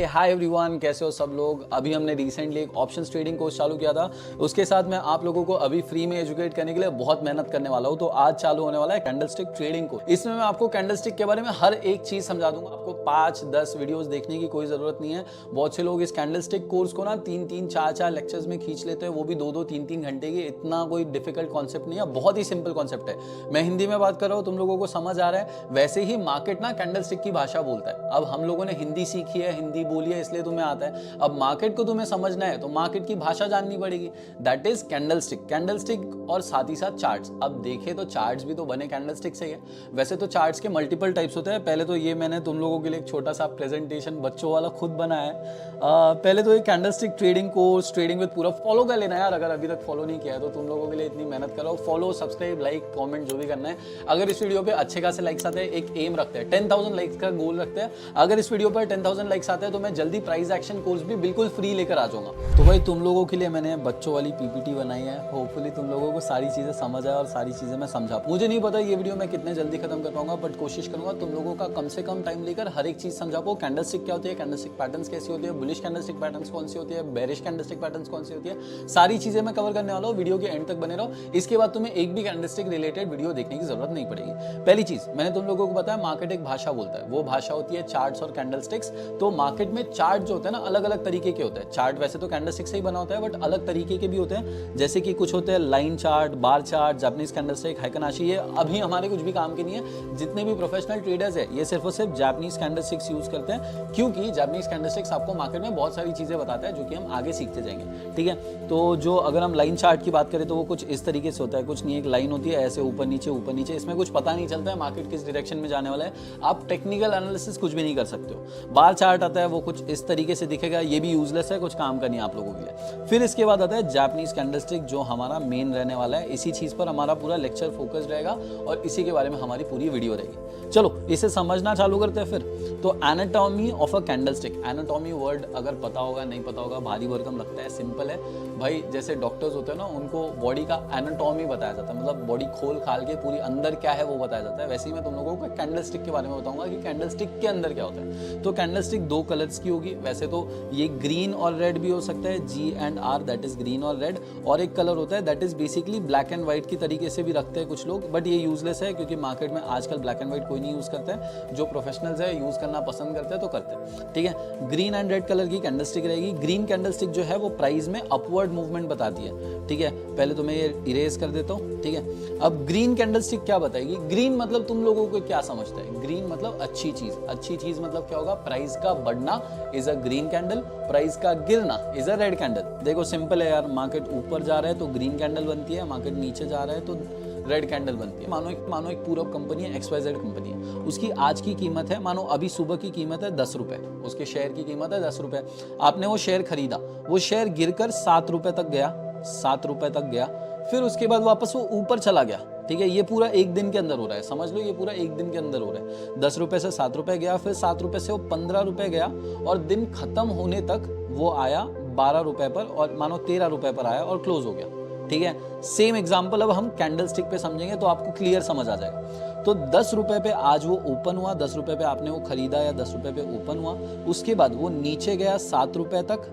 Hi everyone, कैसे हो सब लोग। अभी हमने रिसेंटली एक ऑप्शंस ट्रेडिंग कोर्स चालू किया था। उसके साथ मैं आप लोगों को अभी फ्री में एजुकेट करने के लिए बहुत मेहनत करने वाला हूं। तो आज चालू होने वाला है कैंडलस्टिक ट्रेडिंग कोर्स। इसमें मैं आपको कैंडलस्टिक के बारे में हर एक चीज समझा दूंगा। आपको 5-10 वीडियोस देखने की कोई जरूरत नहीं है। बहुत से लोग इस कैंडलस्टिक कोर्स को ना 3-3, 4-4 लेक्चर्स में खींच लेते हैं, वो भी 2-2, 3-3 घंटे की। इतना कोई डिफिकल्ट कॉन्सेप्ट नहीं है, बहुत ही सिंपल कॉन्सेप्ट है। मैं हिंदी में बात कर रहा हूँ, तुम लोगों को समझ आ रहा है। वैसे ही मार्केट ना कैंडलस्टिक की भाषा बोलता है। अब हम लोगों ने हिंदी सीखी है, हिंदी बोली है, इसलिए तुम्हें आता है। अब मार्केट को तुम्हें समझना है तो मार्केट की भाषा जाननी पड़ेगी। That is candlestick. कैंडलस्टिक और साथ ही साथ चार्ट्स। अब देखे तो चार्ट्स भी तो बने कैंडलस्टिक से ही है। वैसे तो चार्ट्स के मल्टीपल टाइप्स होते हैं। पहले तो ये मैंने तुम लोगों के लिए एक छोटा सा प्रेजेंटेशन बच्चों वाला खुद बनाया है। पहले तो ये candlestick trading course, trading with पूरा फॉलो कर लेना यार। अगर अभी तक फॉलो नहीं किया है तो तुम लोगों के लिए इतनी मेहनत कर रहा हूँ। फॉलो, सब्सक्राइब, लाइक, कमेंट जो भी करना है। अगर इस वीडियो पे अच्छे खासे लाइक्स आते हैं, एक एम रखते हैं, 10,000 लाइक्स का गोल रखते हैं। अगर इस वीडियो पर 10,000 लाइक्स आते हैं तो मैं जल्दी प्राइस एक्शन कोर्स भी बिल्कुल फ्री लेकर आ जाऊंगा। तो भाई तुम लोगों के लिए मैंने बच्चों वाली पीपीटी बनाई है। होपफुली तुम लोगों को सारी चीजें समझ आए और सारी चीजें मैं समझा। मुझे नहीं पता ये वीडियो मैं कितने जल्दी खत्म कर पाऊंगा, बट कोशिश करूंगा तुम लोगों का कम से कम टाइम लेकर हर एक चीज समझा पाऊं। कैंडलस्टिक क्या होती है, कैंडलस्टिक पैटर्न्स कैसी होती है, बुलिश कैंडलस्टिक पैटर्न्स कौन सी होती है, बेरिश कैंडलस्टिक पैटर्न्स कौन सी होती है, सारी चीजें मैं कवर करने वाला हूं। वीडियो के एंड तक बने रहो। इसके बाद तुम्हें एक भी कैंडलस्टिक रिलेटेड वीडियो देखने की जरूरत नहीं पड़ेगी। पहली चीज मैंने तुम लोगों को बताया, मार्केट एक भाषा बोलता है। वो भाषा होती है चार्ट्स और कैंडलस्टिक्स। तो मार्केट में चार्ट जो होते हैं ना, अलग अलग तरीके के होते हैं। चार्ट वैसे तो कैंडलस्टिक से ही बना होता है, बट अलग तरीके के भी होते हैं। जैसे कि कुछ होते हैं line chart, bar chart, Japanese candlestick, हाइकनाशी। ये अभी हमारे कुछ भी काम के नहीं है। जितने भी प्रोफेशनल ट्रेडर्स है ये सिर्फ और सिर्फ जापानीज कैंडलस्टिक्स यूज करते हैं, क्योंकि जापानीज कैंडलस्टिक्स आपको मार्केट में बहुत सारी चीजें बताता है जो कि हम आगे सीखते जाएंगे। ठीक है, तो जो अगर हम लाइन चार्ट की बात करें तो वो कुछ इस तरीके से होता है। कुछ नहीं, एक लाइन होती है ऐसे ऊपर नीचे ऊपर नीचे। इसमें कुछ पता नहीं चलता है मार्केट किस डायरेक्शन में जाने वाला है। आप टेक्निकल एनालिसिस कुछ भी नहीं कर सकते हो। बार चार्ट आता है, वो कुछ इस तरीके से दिखेगा। ये भी यूजलेस है, कुछ काम का नहीं आप लोगों के लिए। फिर इसके बाद आता है जापानीज कैंडलस्टिक, जो हमारा मेन रहने वाला है। इसी चीज पर हमारा पूरा लेक्चर फोकस रहेगा और इसी के बारे में हमारी पूरी वीडियो रहेगी। चलो इसे समझना चालू करते हैं फिर। तो anatomy of a candlestick. Anatomy word अगर पता होगा नहीं पता होगा, भारी भरकम लगता है, सिंपल है भाई। जैसे डॉक्टर्स होते हैं ना, उनको बॉडी का एनाटॉमी बताया जाता है, मतलब बॉडी खोल खाल के पूरी अंदर क्या है वो बताया जाता है। वैसे ही मैं तुम लोगों को कैंडलस्टिक के बारे में बताऊंगा कि कैंडलस्टिक के अंदर क्या होता है। तो कैंडलस्टिक 2 कलर्स की होगी। वैसे तो ये ग्रीन और रेड भी हो सकता है, G&R, दैट इज ग्रीन और रेड। और एक कलर होता है that is basically black and white की तरीके से भी रखते हैं कुछ लोग, बट ये यूजलेस है क्योंकि मार्केट में आजकल ब्लैक एंड व्हाइट कोई नहीं यूज करता है। जो प्रोफेशनल्स है यूज करना पसंद करते हैं तो करते हैं। ठीक है, ग्रीन एंड रेड कलर की कैंडलस्टिक रहेगी। ग्रीन कैंडलस्टिक जो है वो प्राइस में अपवर्ड मूवमेंट बताती है। ठीक है, पहले तो मैं ये इरेज कर देता हूँ। ठीक है, अब ग्रीन कैंडलस्टिक क्या बताएगी। ग्रीन मतलब तुम लोगों को क्या समझता है, ग्रीन मतलब अच्छी चीज। अच्छी चीज मतलब क्या होगा, प्राइस का बढ़ना is a green candle, price का गिरना इज अ रेड कैंडल। देखो सिंपल है यार, मार्केट ऊपर जा रहा है तो ग्रीन कैंडल बनती है, मार्केट नीचे जा रहा है तो रेड कैंडल बनती है। मानो एक पूरब कंपनी है, XYZ कंपनी है। उसकी आज की कीमत है, मानो अभी सुबह की कीमत है 10 रुपए, उसके शेयर की कीमत है 10 रुपए। आपने वो शेयर खरीदा, वो शेयर गिरकर 7 रुपए तक गया, 7 रुपए तक गया। फिर उसके बाद वापस वो ऊपर चला गया। ठीक है, ये पूरा एक दिन के अंदर हो रहा है, समझ लो ये पूरा एक दिन के अंदर हो रहा है। 10 रुपए से 7 रुपए गया, फिर 7 रुपए से वो 15 रुपए गया, और दिन खत्म होने तक वो आया 12 रुपए पर, और मानो 13 रुपए पर आया और क्लोज हो गया। ठीक है, सेम एग्जांपल अब हम कैंडलस्टिक पे समझेंगे तो आपको क्लियर समझ आ जाएगा। तो 10 रुपए पे आज वो ओपन हुआ, 10 रुपए पे आपने वो खरीदा या 10 रुपए पे ओपन हुआ। उसके बाद वो नीचे गया 7 रुपए तक,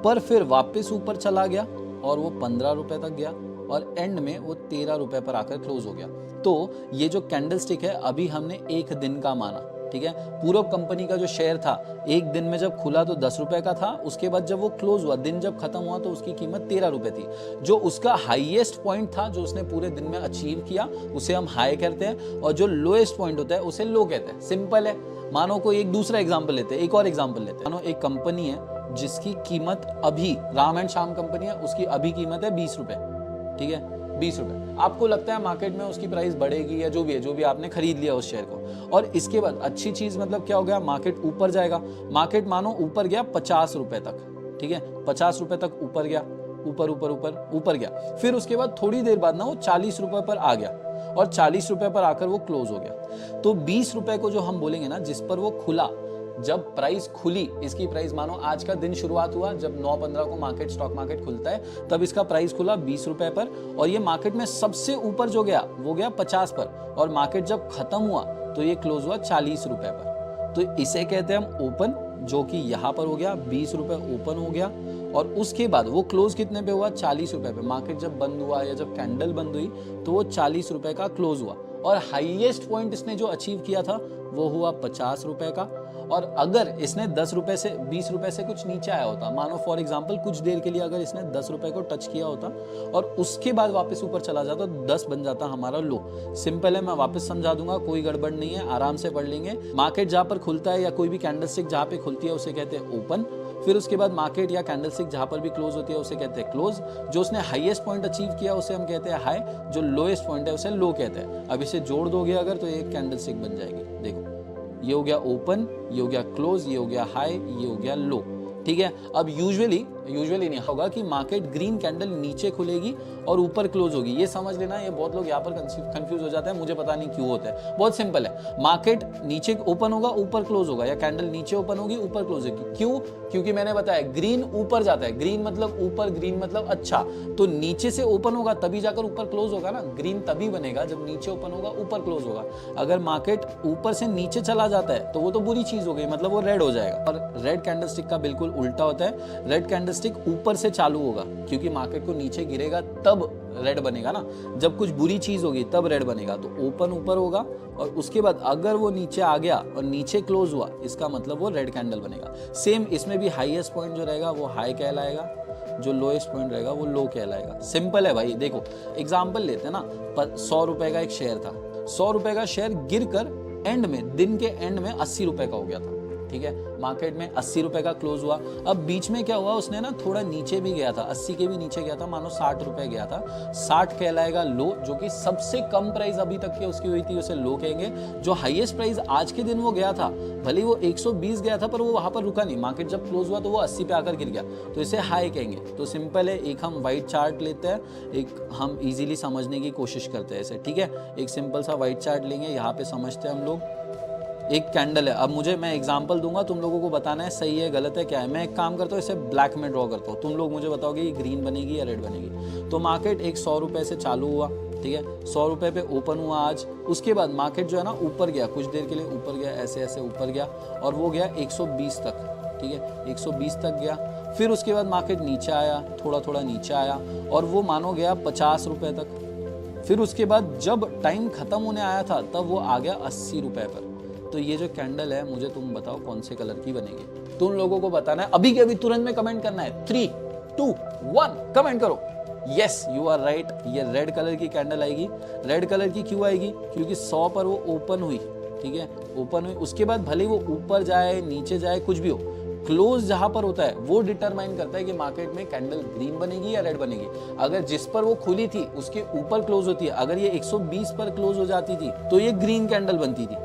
पर फिर वापस ऊपर चला गया और वो 15 रुपए तक गया, और एंड में वो 13 रुपए पर आकर क्लोज हो गया। तो ये जो कैंडलस्टिक है अभी हमने एक दिन का माना। ठीक है, पूरब कंपनी का जो शेयर था एक दिन में जब खुला तो 10 रुपए का था। उसके बाद जब वो क्लोज हुआ, दिन जब खत्म हुआ, तो उसकी कीमत 13 रुपए थी। जो उसका हाईएस्ट पॉइंट था, जो उसने पूरे दिन में अचीव किया, उसे हम हाई कहते हैं, और जो लोएस्ट पॉइंट होता है उसे लो कहते हैं। सिंपल है। मानो कोई एक दूसरा एग्जाम्पल लेते हैं, एक और एग्जाम्पल लेते हैं। मानो एक कंपनी है जिसकी कीमत अभी, राम एंड श्याम कंपनी है, उसकी अभी कीमत है 20 रुपए। ठीक है, 20 रुपए। आपको लगता है मार्केट में उसकी प्राइस बढ़ेगी या जो भी है, जो भी आपने खरीद लिया उस शेयर को। और इसके बाद अच्छी चीज मतलब क्या हो गया, मार्केट ऊपर जाएगा। मार्केट मानो ऊपर गया 50 रुपए तक। ठीक है, 50 रुपए तक ऊपर गया, ऊपर ऊपर ऊपर ऊपर गया। फिर उसके बाद थोड़ी देर बाद ना वो 40 रुपए पर आ गया, और 40 रुपए पर आकर वो क्लोज हो गया। तो 20 रुपए को जो हम बोलेंगे ना, जिस पर वो खुला, जब प्राइस खुली, इसकी प्राइस मानो आज का दिन शुरुआत हुआ जब 9-15 को मार्केट, स्टॉक मार्केट खुलता है, तब इसका प्राइस खुला 20 रुपए पर, और ये मार्केट में सबसे ऊपर जो गया वो गया 50 पर, और मार्केट जब खत्म हुआ तो ये क्लोज हुआ 40 रुपए पर। तो इसे कहते हैं हम ओपन, जो कि यहाँ पर हो गया 20 रुपए ओपन हो गया, और उसके बाद वो क्लोज कितने पे हुआ, 40 रुपए पे। मार्केट जब बंद हुआ या जब कैंडल बंद हुई तो वो 40 रुपए का क्लोज हुआ, और हाईएस्ट पॉइंट इसने जो अचीव किया था वो हुआ 50 रुपए का। और अगर इसने 10 रुपए से 20 रुपए से कुछ नीचे आया होता, मानो फॉर एग्जांपल कुछ देर के लिए अगर इसने 10 रुपए को टच किया होता और उसके बाद वापस ऊपर चला जाता तो 10 बन जाता हमारा लो। सिंपल है, मैं वापस समझा दूंगा, कोई गड़बड़ नहीं है, आराम से पढ़ लेंगे। मार्केट जहां पर खुलता है या कोई भी कैंडलस्टिक जहां पे खुलती है उसे कहते हैं ओपन, फिर उसके बाद मार्केट या कैंडलस्टिक जहां पर भी क्लोज होती है उसे कहते हैं क्लोज। जो उसने हाईएस्ट पॉइंट अचीव किया उसे हम कहते हैं हाई, जो लोएस्ट पॉइंट है उसे लो कहते हैं। अब इसे जोड़ दोगे अगर तो एक कैंडलस्टिक बन जाएगी। देखो, ये हो गया ओपन, ये हो गया क्लोज, ये हो गया हाई, ये हो गया लो। ठीक है, अब यूजुअली नहीं होगा कि मार्केट ग्रीन कैंडल नीचे खुलेगी और ऊपर क्लोज होगी, ये समझ लेना। ये बहुत लोग यहाँ पर कंफ्यूज हो जाते हैं, मुझे पता नहीं क्यों होता है। बहुत सिंपल है, मार्केट नीचे ओपन होगा ऊपर क्लोज होगा, या कैंडल नीचे ओपन होगी ऊपर क्लोज होगी। क्यों? क्योंकि मैंने बताया ग्रीन ऊपर जाता है, ग्रीन मतलब ऊपर, ग्रीन मतलब अच्छा, तो नीचे से ओपन होगा तभी जाकर ऊपर क्लोज होगा ना। ग्रीन तभी बनेगा जब नीचे ओपन होगा ऊपर क्लोज होगा। अगर मार्केट ऊपर से नीचे चला जाता है तो वो तो बुरी चीज हो गई, मतलब वो रेड हो जाएगा। और रेड कैंडलस्टिक का बिल्कुल उल्टा होता है, रेड कैंडलस्टिक ऊपर से चालू होगा, क्योंकि मार्केट को नीचे गिरेगा तब रेड बनेगा ना, जब कुछ बुरी चीज होगी तब रेड बनेगा। तो ओपन ऊपर होगा और उसके बाद अगर वो नीचे आ गया और नीचे क्लोज हुआ, इसका मतलब वो रेड कैंडल बनेगा। सेम इसमें भी हाईएस्ट पॉइंट जो रहेगा वो हाई कहलाएगा, जो लोएस्ट पॉइंट रहेगा वो लो कहलाएगा। सिंपल है भाई। देखो एग्जांपल लेते हैं ना, 100 रुपए का एक शेयर था, 100 रुपए का शेयर गिरकर एंड में, दिन के एंड में 80 रुपए का हो गया था। ठीक है, मार्केट में 80 रुपए का क्लोज हुआ। अब बीच में क्या हुआ, उसने ना थोड़ा नीचे भी गया था, 80 के भी नीचे गया था, मानो 60 रुपए गया था। 60 कहलाएगा लो, जो कि सबसे कम प्राइस अभी तक की उसकी हुई थी, उसे लो कहेंगे। जो हाईएस्ट प्राइस आज के दिन वो गया था, भले वो 120 गया था, पर वो वहां पर रुका नहीं, मार्केट जब क्लोज हुआ तो वो 80 पे आकर गिर गया, तो इसे हाई कहेंगे। तो सिंपल है, एक हम व्हाइट चार्ट लेते हैं, एक हम इजीली समझने की कोशिश करते हैं इसे। ठीक है, एक सिंपल सा व्हाइट चार्ट लेंगे, यहाँ पे समझते हैं हम लोग। एक कैंडल है, अब मैं एग्जांपल दूंगा, तुम लोगों को बताना है सही है गलत है क्या है। मैं एक काम करता हूँ, इसे ब्लैक में ड्रॉ करता हूँ, तुम लोग मुझे बताओगे ये ग्रीन बनेगी या रेड बनेगी। तो मार्केट एक 100 रुपए से चालू हुआ, ठीक है, 100 रुपए पे ओपन हुआ आज। उसके बाद मार्केट जो है ना ऊपर गया, कुछ देर के लिए ऊपर गया, ऐसे ऐसे ऊपर गया, और वो गया 120 तक। ठीक है, 120 तक गया। फिर उसके बाद मार्केट नीचे आया, थोड़ा थोड़ा नीचे आया, और वो मानो गया 50 रुपए तक। फिर उसके बाद जब टाइम खत्म होने आया था तब वो आ गया 80 रुपए पर। तो ये जो कैंडल है, मुझे तुम बताओ कौन से कलर की बनेगी। तुम लोगों को बताना है, अभी के अभी तुरंत में कमेंट करना है। 3, 2, 1 कमेंट करो। यस, यू आर राइट, ये रेड कलर की कैंडल आएगी। रेड कलर की क्यों आएगी? क्योंकि 100 पर वो ओपन हुई। ठीक है, ओपन हुई, उसके बाद भले वो ऊपर जाए नीचे जाए कुछ भी हो, क्लोज जहां पर होता है वो डिटरमाइन करता है कि मार्केट में कैंडल ग्रीन बनेगी या रेड बनेगी। अगर जिस पर वो खुली थी उसके ऊपर क्लोज होती है, अगर ये 120 पर क्लोज हो जाती थी तो ये ग्रीन कैंडल बनती थी,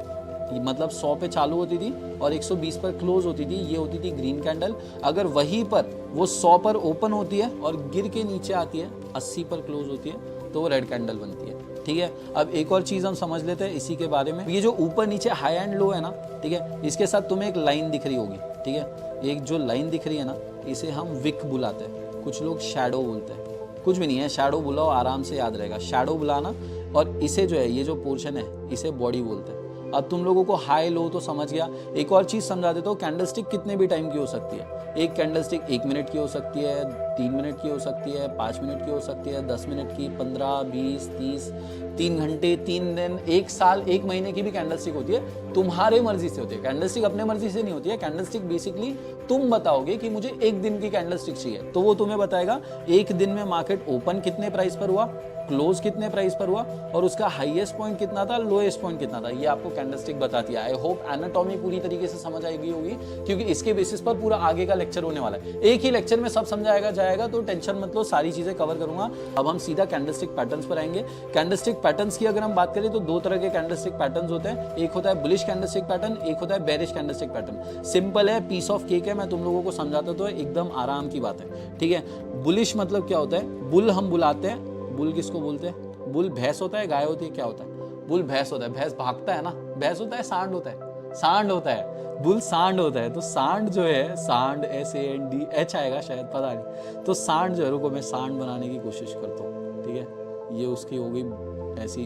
मतलब 100 पे चालू होती थी और 120 पर क्लोज होती थी, ये होती थी ग्रीन कैंडल। अगर वहीं पर वो 100 पर ओपन होती है और गिर के नीचे आती है, 80 पर क्लोज होती है, तो वो रेड कैंडल बनती है। ठीक है, अब एक और चीज हम समझ लेते हैं इसी के बारे में। ये जो ऊपर नीचे हाई एंड लो है ना, ठीक है, इसके साथ तुम्हें एक लाइन दिख रही होगी। ठीक है, एक जो लाइन दिख रही है ना, इसे हम विक बुलाते हैं, कुछ लोग शैडो बोलते हैं। कुछ भी नहीं है, शैडो बुलाओ, आराम से याद रहेगा, शैडो बुलाना। और इसे जो है, ये जो पोर्शन है, इसे बॉडी बोलते हैं। अब तुम लोगों को हाई लो तो समझ गया। एक और चीज समझा देता हूँ, कैंडलस्टिक कितने भी टाइम की हो सकती है। एक कैंडलस्टिक 1 मिनट की हो सकती है, 3 मिनट की हो सकती है, 5 मिनट की हो सकती है, 10 मिनट की, 15, 20, 30, 3 घंटे, 3 दिन, 1 साल, 1 महीने की भी कैंडलस्टिक होती है। तुम्हारे मर्जी से होती है कैंडलस्टिक, अपने मर्जी से नहीं होती है कैंडलस्टिक। बेसिकली तुम बताओगे कि मुझे 1 दिन की कैंडलस्टिक चाहिए, तो वो तुम्हें बताएगा 1 दिन में मार्केट ओपन कितने प्राइस पर हुआ, क्लोज कितने प्राइस पर हुआ, और उसका हाईएस्ट पॉइंट कितना था, लोएस्ट पॉइंट कितना था, ये आपको कैंडलस्टिक बताती है। आई होप एनाटॉमी पूरी तरीके से समझ आई गई होगी, क्योंकि इसके बेसिस पर पूरा आगे का लेक्चर होने वाला है। एक ही लेक्चर में सब समझाएगा जाएगा, तो टेंशन मत लो, सारी चीजें कवर करूंगा। अब हम सीधा कैंडलस्टिक पैटर्न्स पर आएंगे। कैंडलस्टिक पैटर्न्स की अगर हम बात करें तो 2 तरह के कैंडलस्टिक पैटर्न्स होते हैं। एक होता है बुलिश कैंडलस्टिक पैटर्न, एक होता है बेरिश कैंडलस्टिक पैटर्न। सिंपल है, पीस ऑफ केक है, मैं तुम लोगों को समझाता तो एकदम आराम की बात है। ठीक है, बुलिश मतलब क्या होता है, बुल हम बुलाते हैं। बुल किसको बोलते हैं? बुल भैंस होता है, गाय होती है, क्या होता है? बुल भैंस होता है, भैंस भागता है ना, भैंस होता है, सांड होता है, सांड होता है, बुल सांड होता है। तो सांड जो है, सांड SAND आएगा शायद, पता नहीं। तो सांड जो है, रुको मैं सांड बनाने की कोशिश करता हूँ। ठीक है, ये उसकी हो गई ऐसी,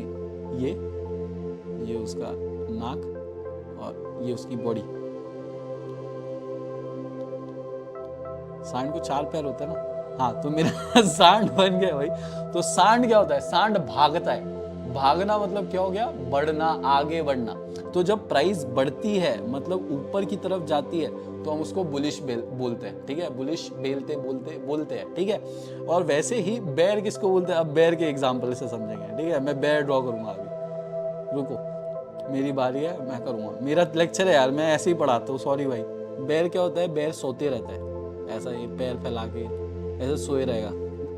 ये उसका नाक, और ये उसकी बॉडी। सांड को 4 पैर होते हैं ना, हाँ तो मेरा सांड बन गया भाई। तो सांड क्या होता है, सांड भागता है। भागना मतलब क्या हो गया, बढ़ना, आगे बढ़ना। तो जब प्राइस बढ़ती है मतलब ऊपर की तरफ जाती है तो हम उसको बुलिश बोलते हैं, ठीक है, बुलिश बोलते हैं, ठीक है। और वैसे ही बेयर किसको बोलते हैं, अब बेयर के एग्जांपल से समझेंगे, ठीक है। मैं बेयर ड्रॉ करूंगा अभी, रुको मेरी बारी है, मैं करूंगा, मेरा लेक्चर है यार, मैं ऐसे ही पढ़ाता हूँ, सॉरी भाई। बेयर क्या होता है, बेयर सोते रहता है, ऐसा ये पैर फैला के ऐसे सोए रहेगा।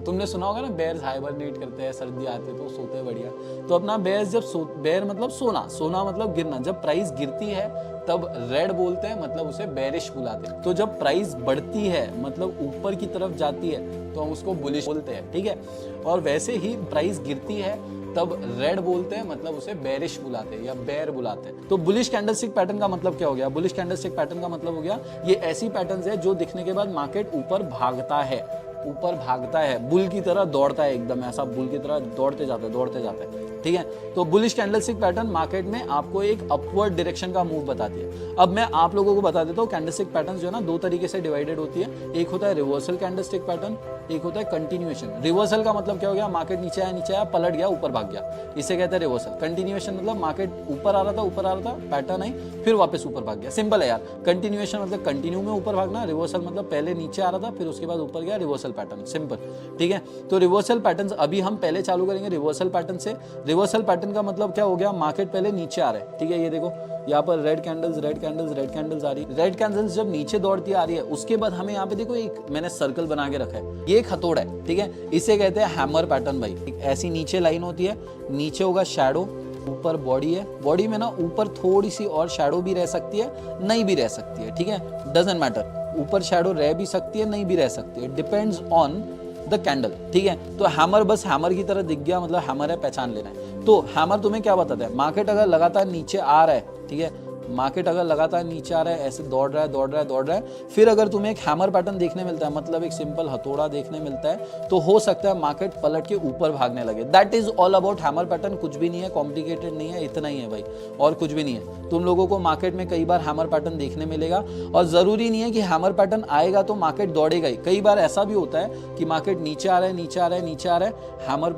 तुमने सुना होगा ना, बेयर्स हाइबरनेट करते हैं, सर्दी आती है तो सोते हैं बढ़िया। तो अपना बेयर्स जब बेयर मतलब सोना, सोना मतलब गिरना। जब प्राइस गिरती है तब रेड बोलते हैं, मतलब उसे बेरिश बुलाते हैं। तो जब प्राइस बढ़ती है मतलब ऊपर की तरफ जाती है तो हम उसको बुलिश बोलते हैं, ठीक है। और वैसे ही प्राइस गिरती है तब रेड बोलते हैं, मतलब उसे बेरिश बुलाते हैं या बेयर बुलाते हैं। तो बुलिश कैंडलस्टिक पैटर्न का मतलब क्या हो गया, बुलिश कैंडलस्टिक पैटर्न का मतलब हो गया ये ऐसी पैटर्न्स है जो दिखने के बाद मार्केट ऊपर भागता है, ऊपर भागता है, बुल की तरह दौड़ता है, एकदम ऐसा बुल की तरह दौड़ते जाता है, ठीक है। तो बुलिश कैंडलस्टिक पैटर्न मार्केट में आपको एक अपवर्ड डायरेक्शन का मूव बताती है। अब मैं आप लोगों को बता देता हूँ, कैंडलस्टिक पैटर्न जो है ना 2 तरीके से डिवाइडेड होती है। एक होता है रिवर्सल कैंडलस्टिक पैटर्न, एक होता है कंटिन्यूएशन। रिवर्सल का मतलब क्या हो गया, मार्केट नीचे आया, पलट गया, ऊपर भाग गया, इसे कहते हैं रिवर्सल। कंटिन्यूएशन मतलब मार्केट ऊपर आ रहा था, पैटर्न आई, फिर वापस ऊपर भाग गया, सिंपल है यार। कंटिन्यूएशन मतलब कंटिन्यू में ऊपर भागना, रिवर्सल मतलब पहले नीचे आ रहा था फिर उसके बाद ऊपर गया, रिवर्सल पैटर्न, सिंपल, ठीक है। तो रिवर्सल पैटर्न अभी हम पहले चालू करेंगे रिवर्सल पैटर्न से। रिवर्सल पैटर्न का मतलब क्या हो गया, मार्केट पहले नीचे आ रहा है, ठीक है। ये देखो यहाँ पर रेड कैंडल्स आ रही है। रेड कैंडल्स जब नीचे दौड़ती आ रही है उसके बाद हमें यहाँ पे देखो एक मैंने सर्कल बना के रखा है, ये एक हथौड़ा है, ठीक है। इसे कहते हैं हैमर पैटर्न भाई। एक ऐसी नीचे लाइन होती है, नीचे होगा शैडो, ऊपर बॉडी है, बॉडी में ना ऊपर थोड़ी सी और शैडो भी रह सकती है, नहीं भी रह सकती है, ठीक है, डजंट मैटर। ऊपर शैडो रह भी सकती है, नहीं भी रह सकती है, डिपेंड्स ऑन द कैंडल, ठीक है। तो हैमर बस हैमर की तरह दिख गया मतलब हैमर है, पहचान लेना है। तो हैमर तुम्हें क्या बताता है, मार्केट अगर लगातार नीचे आ रहा है, ठीक है, मार्केट अगर लगातार नीचे आ रहा है, ऐसे दौड़ रहा है, फिर अगर तुम्हें एक हैमर पैटर्न देखने मिलता है, मतलब एक सिंपल हथौड़ा देखने मिलता है, तो हो सकता है मार्केट पलट के ऊपर भागने लगे। That is all about hammer pattern, कुछ भी नहीं है, कॉम्प्लिकेटेड नहीं है, इतना ही है भाई, और कुछ भी नहीं है। तुम लोगों को मार्केट में कई बार हैमर पैटर्न देखने मिलेगा, और जरूरी नहीं है कि हैमर पैटर्न आएगा तो मार्केट दौड़ेगा ही। कई बार ऐसा भी होता है कि मार्केट नीचे आ रहा है, हैमर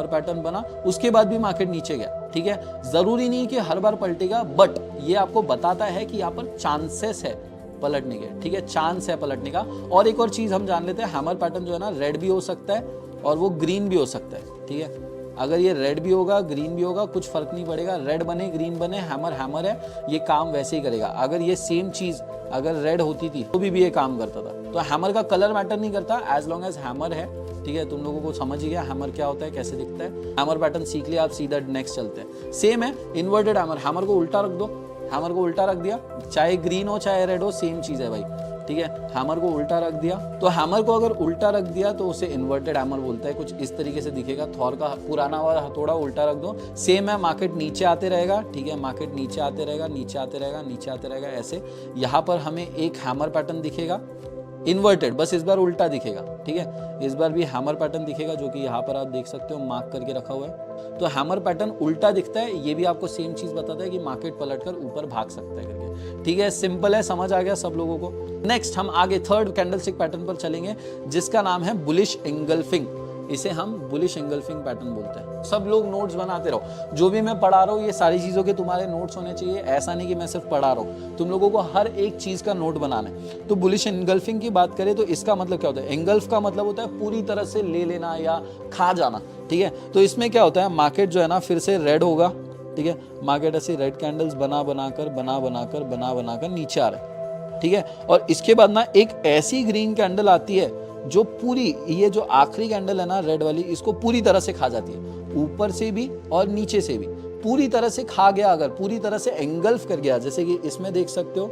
पैटर्न बना, उसके बाद भी मार्केट नीचे गया, ठीक है। जरूरी नहीं कि हर बार पलटेगा, बट ये आपको बताता है कि यहाँ पर चांसेस है पलटने के, ठीक है, चांस है पलटने का। और एक और चीज हम जान लेते हैं, हैमर पैटर्न जो है ना रेड भी हो सकता है और वो ग्रीन भी हो सकता है, ठीक है। अगर ये रेड भी होगा ग्रीन भी होगा कुछ फर्क नहीं पड़ेगा, रेड बने ग्रीन बने, हैमर हैमर है, ये काम वैसे ही करेगा। अगर ये सेम चीज अगर रेड होती थी तो भी ये काम करता था। तो हैमर का कलर मैटर नहीं करता, एज लॉन्ग एज हैमर है, ठीक है। तुम लोगों को समझ ही गया हैमर क्या होता है, कैसे दिखता है। हैमर पैटर्न सीख लिया, आप सीधा नेक्स्ट चलते हैं। सेम है इन्वर्टेड हैमर, हैमर को उल्टा रख दो, हैमर को उल्टा रख दिया, चाहे ग्रीन हो चाहे रेड हो सेम चीज है भाई, ठीक है। हैमर को उल्टा रख दिया, तो हैमर को अगर उल्टा रख दिया तो उसे इन्वर्टेड हैमर बोलता है, कुछ इस तरीके से दिखेगा। थॉर का पुराना वाला हथौड़ा उल्टा रख दो, सेम है, मार्केट नीचे आते रहेगा, ठीक है, मार्केट नीचे आते रहेगा, ऐसे। यहाँ पर हमें एक हैमर पैटर्न दिखेगा इन्वर्टेड, बस इस बार उल्टा दिखेगा, ठीक है। इस बार भी हैमर पैटर्न दिखेगा जो कि यहाँ पर आप देख सकते हो, मार्क करके रखा हुआ है। तो हैमर पैटर्न उल्टा दिखता है, ये भी आपको सेम चीज बताता है कि मार्केट पलटकर ऊपर भाग सकता है करके, ठीक है। सिंपल है, समझ आ गया सब लोगों को। नेक्स्ट हम आगे थर्ड कैंडलस्टिक पैटर्न पर चलेंगे जिसका नाम है बुलिश एंगल्फिंग। इसे हम बुलिश एंगल्फिंग पैटर्न बोलते हैं। सब लोग नोट्स बनाते रहो, जो भी मैं पढ़ा रहा हूँ ये सारी चीजों के तुम्हारे नोट्स होने चाहिए। ऐसा नहीं कि मैं सिर्फ पढ़ा रहा हूँ, तुम लोगों को हर एक चीज का नोट बनाना है। तो बुलिश एंगल्फिंग की बात करें तो इसका मतलब क्या होता है, एंगल्फ का मतलब होता है पूरी तरह से ले लेना या खा जाना, ठीक है। तो इसमें क्या होता है, मार्केट जो है ना फिर से रेड होगा, ठीक है, मार्केट ऐसे रेड कैंडल्स बना बनाकर नीचे आ रहा है, ठीक है। और इसके बाद ना एक ऐसी ग्रीन कैंडल आती है जो पूरी, ये जो आखिरी कैंडल है ना रेड वाली, इसको पूरी तरह से खा जाती है, ऊपर से भी और नीचे से भी पूरी तरह से खा गया, अगर पूरी तरह से एंगल्फ कर गया, जैसे कि इसमें देख सकते हो